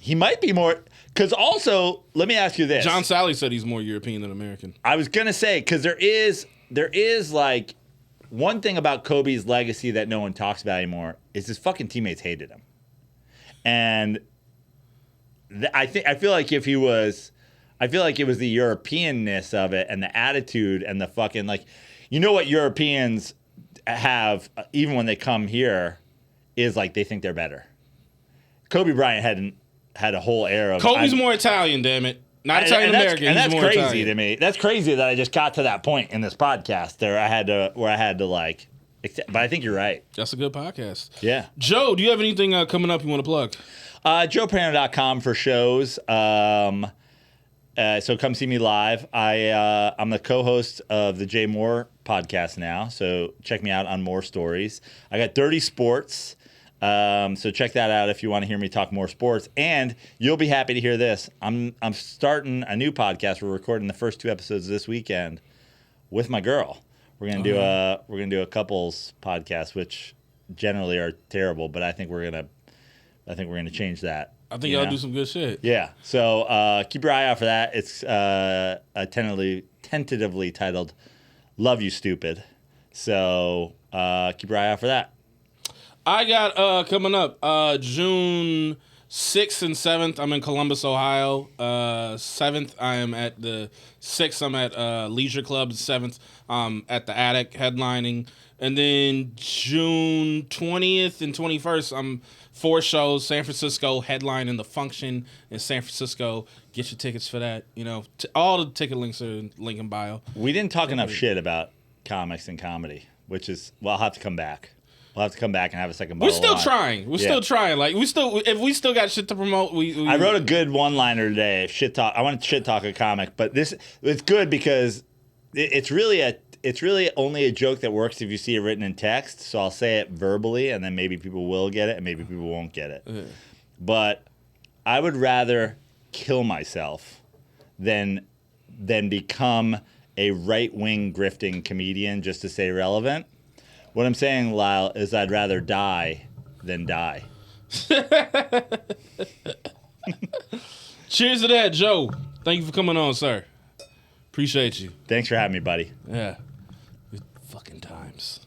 He might be more. Because also, let me ask you this. John Sally said he's more European than American. I was gonna say because there is like one thing about Kobe's legacy that no one talks about anymore is his fucking teammates hated him, and I feel like it was the Europeanness of it and the attitude and the fucking like, you know what Europeans have even when they come here is like they think they're better. Kobe Bryant had a whole era of Kobe's more Italian, damn it. Not Italian American. And that's he's more crazy Italian. to me. That's crazy that I just got to that point in this podcast where I had to like, but I think you're right. That's a good podcast. Yeah. Joe, do you have anything coming up you want to plug? JoePraino.com for shows. So come see me live. I'm the co-host of the Jay Moore podcast now. So check me out on More Stories. I got Dirty Sports. So check that out if you want to hear me talk more sports, and you'll be happy to hear this. I'm starting a new podcast. We're recording the first 2 episodes this weekend with my girl. We're gonna do a couples podcast, which generally are terrible, but I think we're gonna change that. I think y'all do some good shit. Yeah. So keep your eye out for that. It's tentatively titled "Love You Stupid." So keep your eye out for that. I got coming up June 6th and 7th. I'm in Columbus, Ohio. 7th, I am at the 6th. I'm at Leisure Club. 7th, at the Attic headlining. And then June 20th and 21st, I'm 4 shows. San Francisco headline in the Function in San Francisco. Get your tickets for that. You know, all the ticket links are in link in bio. We didn't talk enough shit about comics and comedy, which is, well, I'll have to come back. We'll have to come back and have a second bottle. We're still of wine. trying. We're still trying. Like if we still got shit to promote, I wrote a good one-liner today. Shit talk. I want to shit talk a comic, but it's good because it's really only a joke that works if you see it written in text. So I'll say it verbally, and then maybe people will get it, and maybe people won't get it. Mm-hmm. But I would rather kill myself than become a right-wing grifting comedian just to stay relevant. What I'm saying, Lyall, is I'd rather die than die. Cheers to that, Joe. Thank you for coming on, sir. Appreciate you. Thanks for having me, buddy. Yeah. Good fucking times.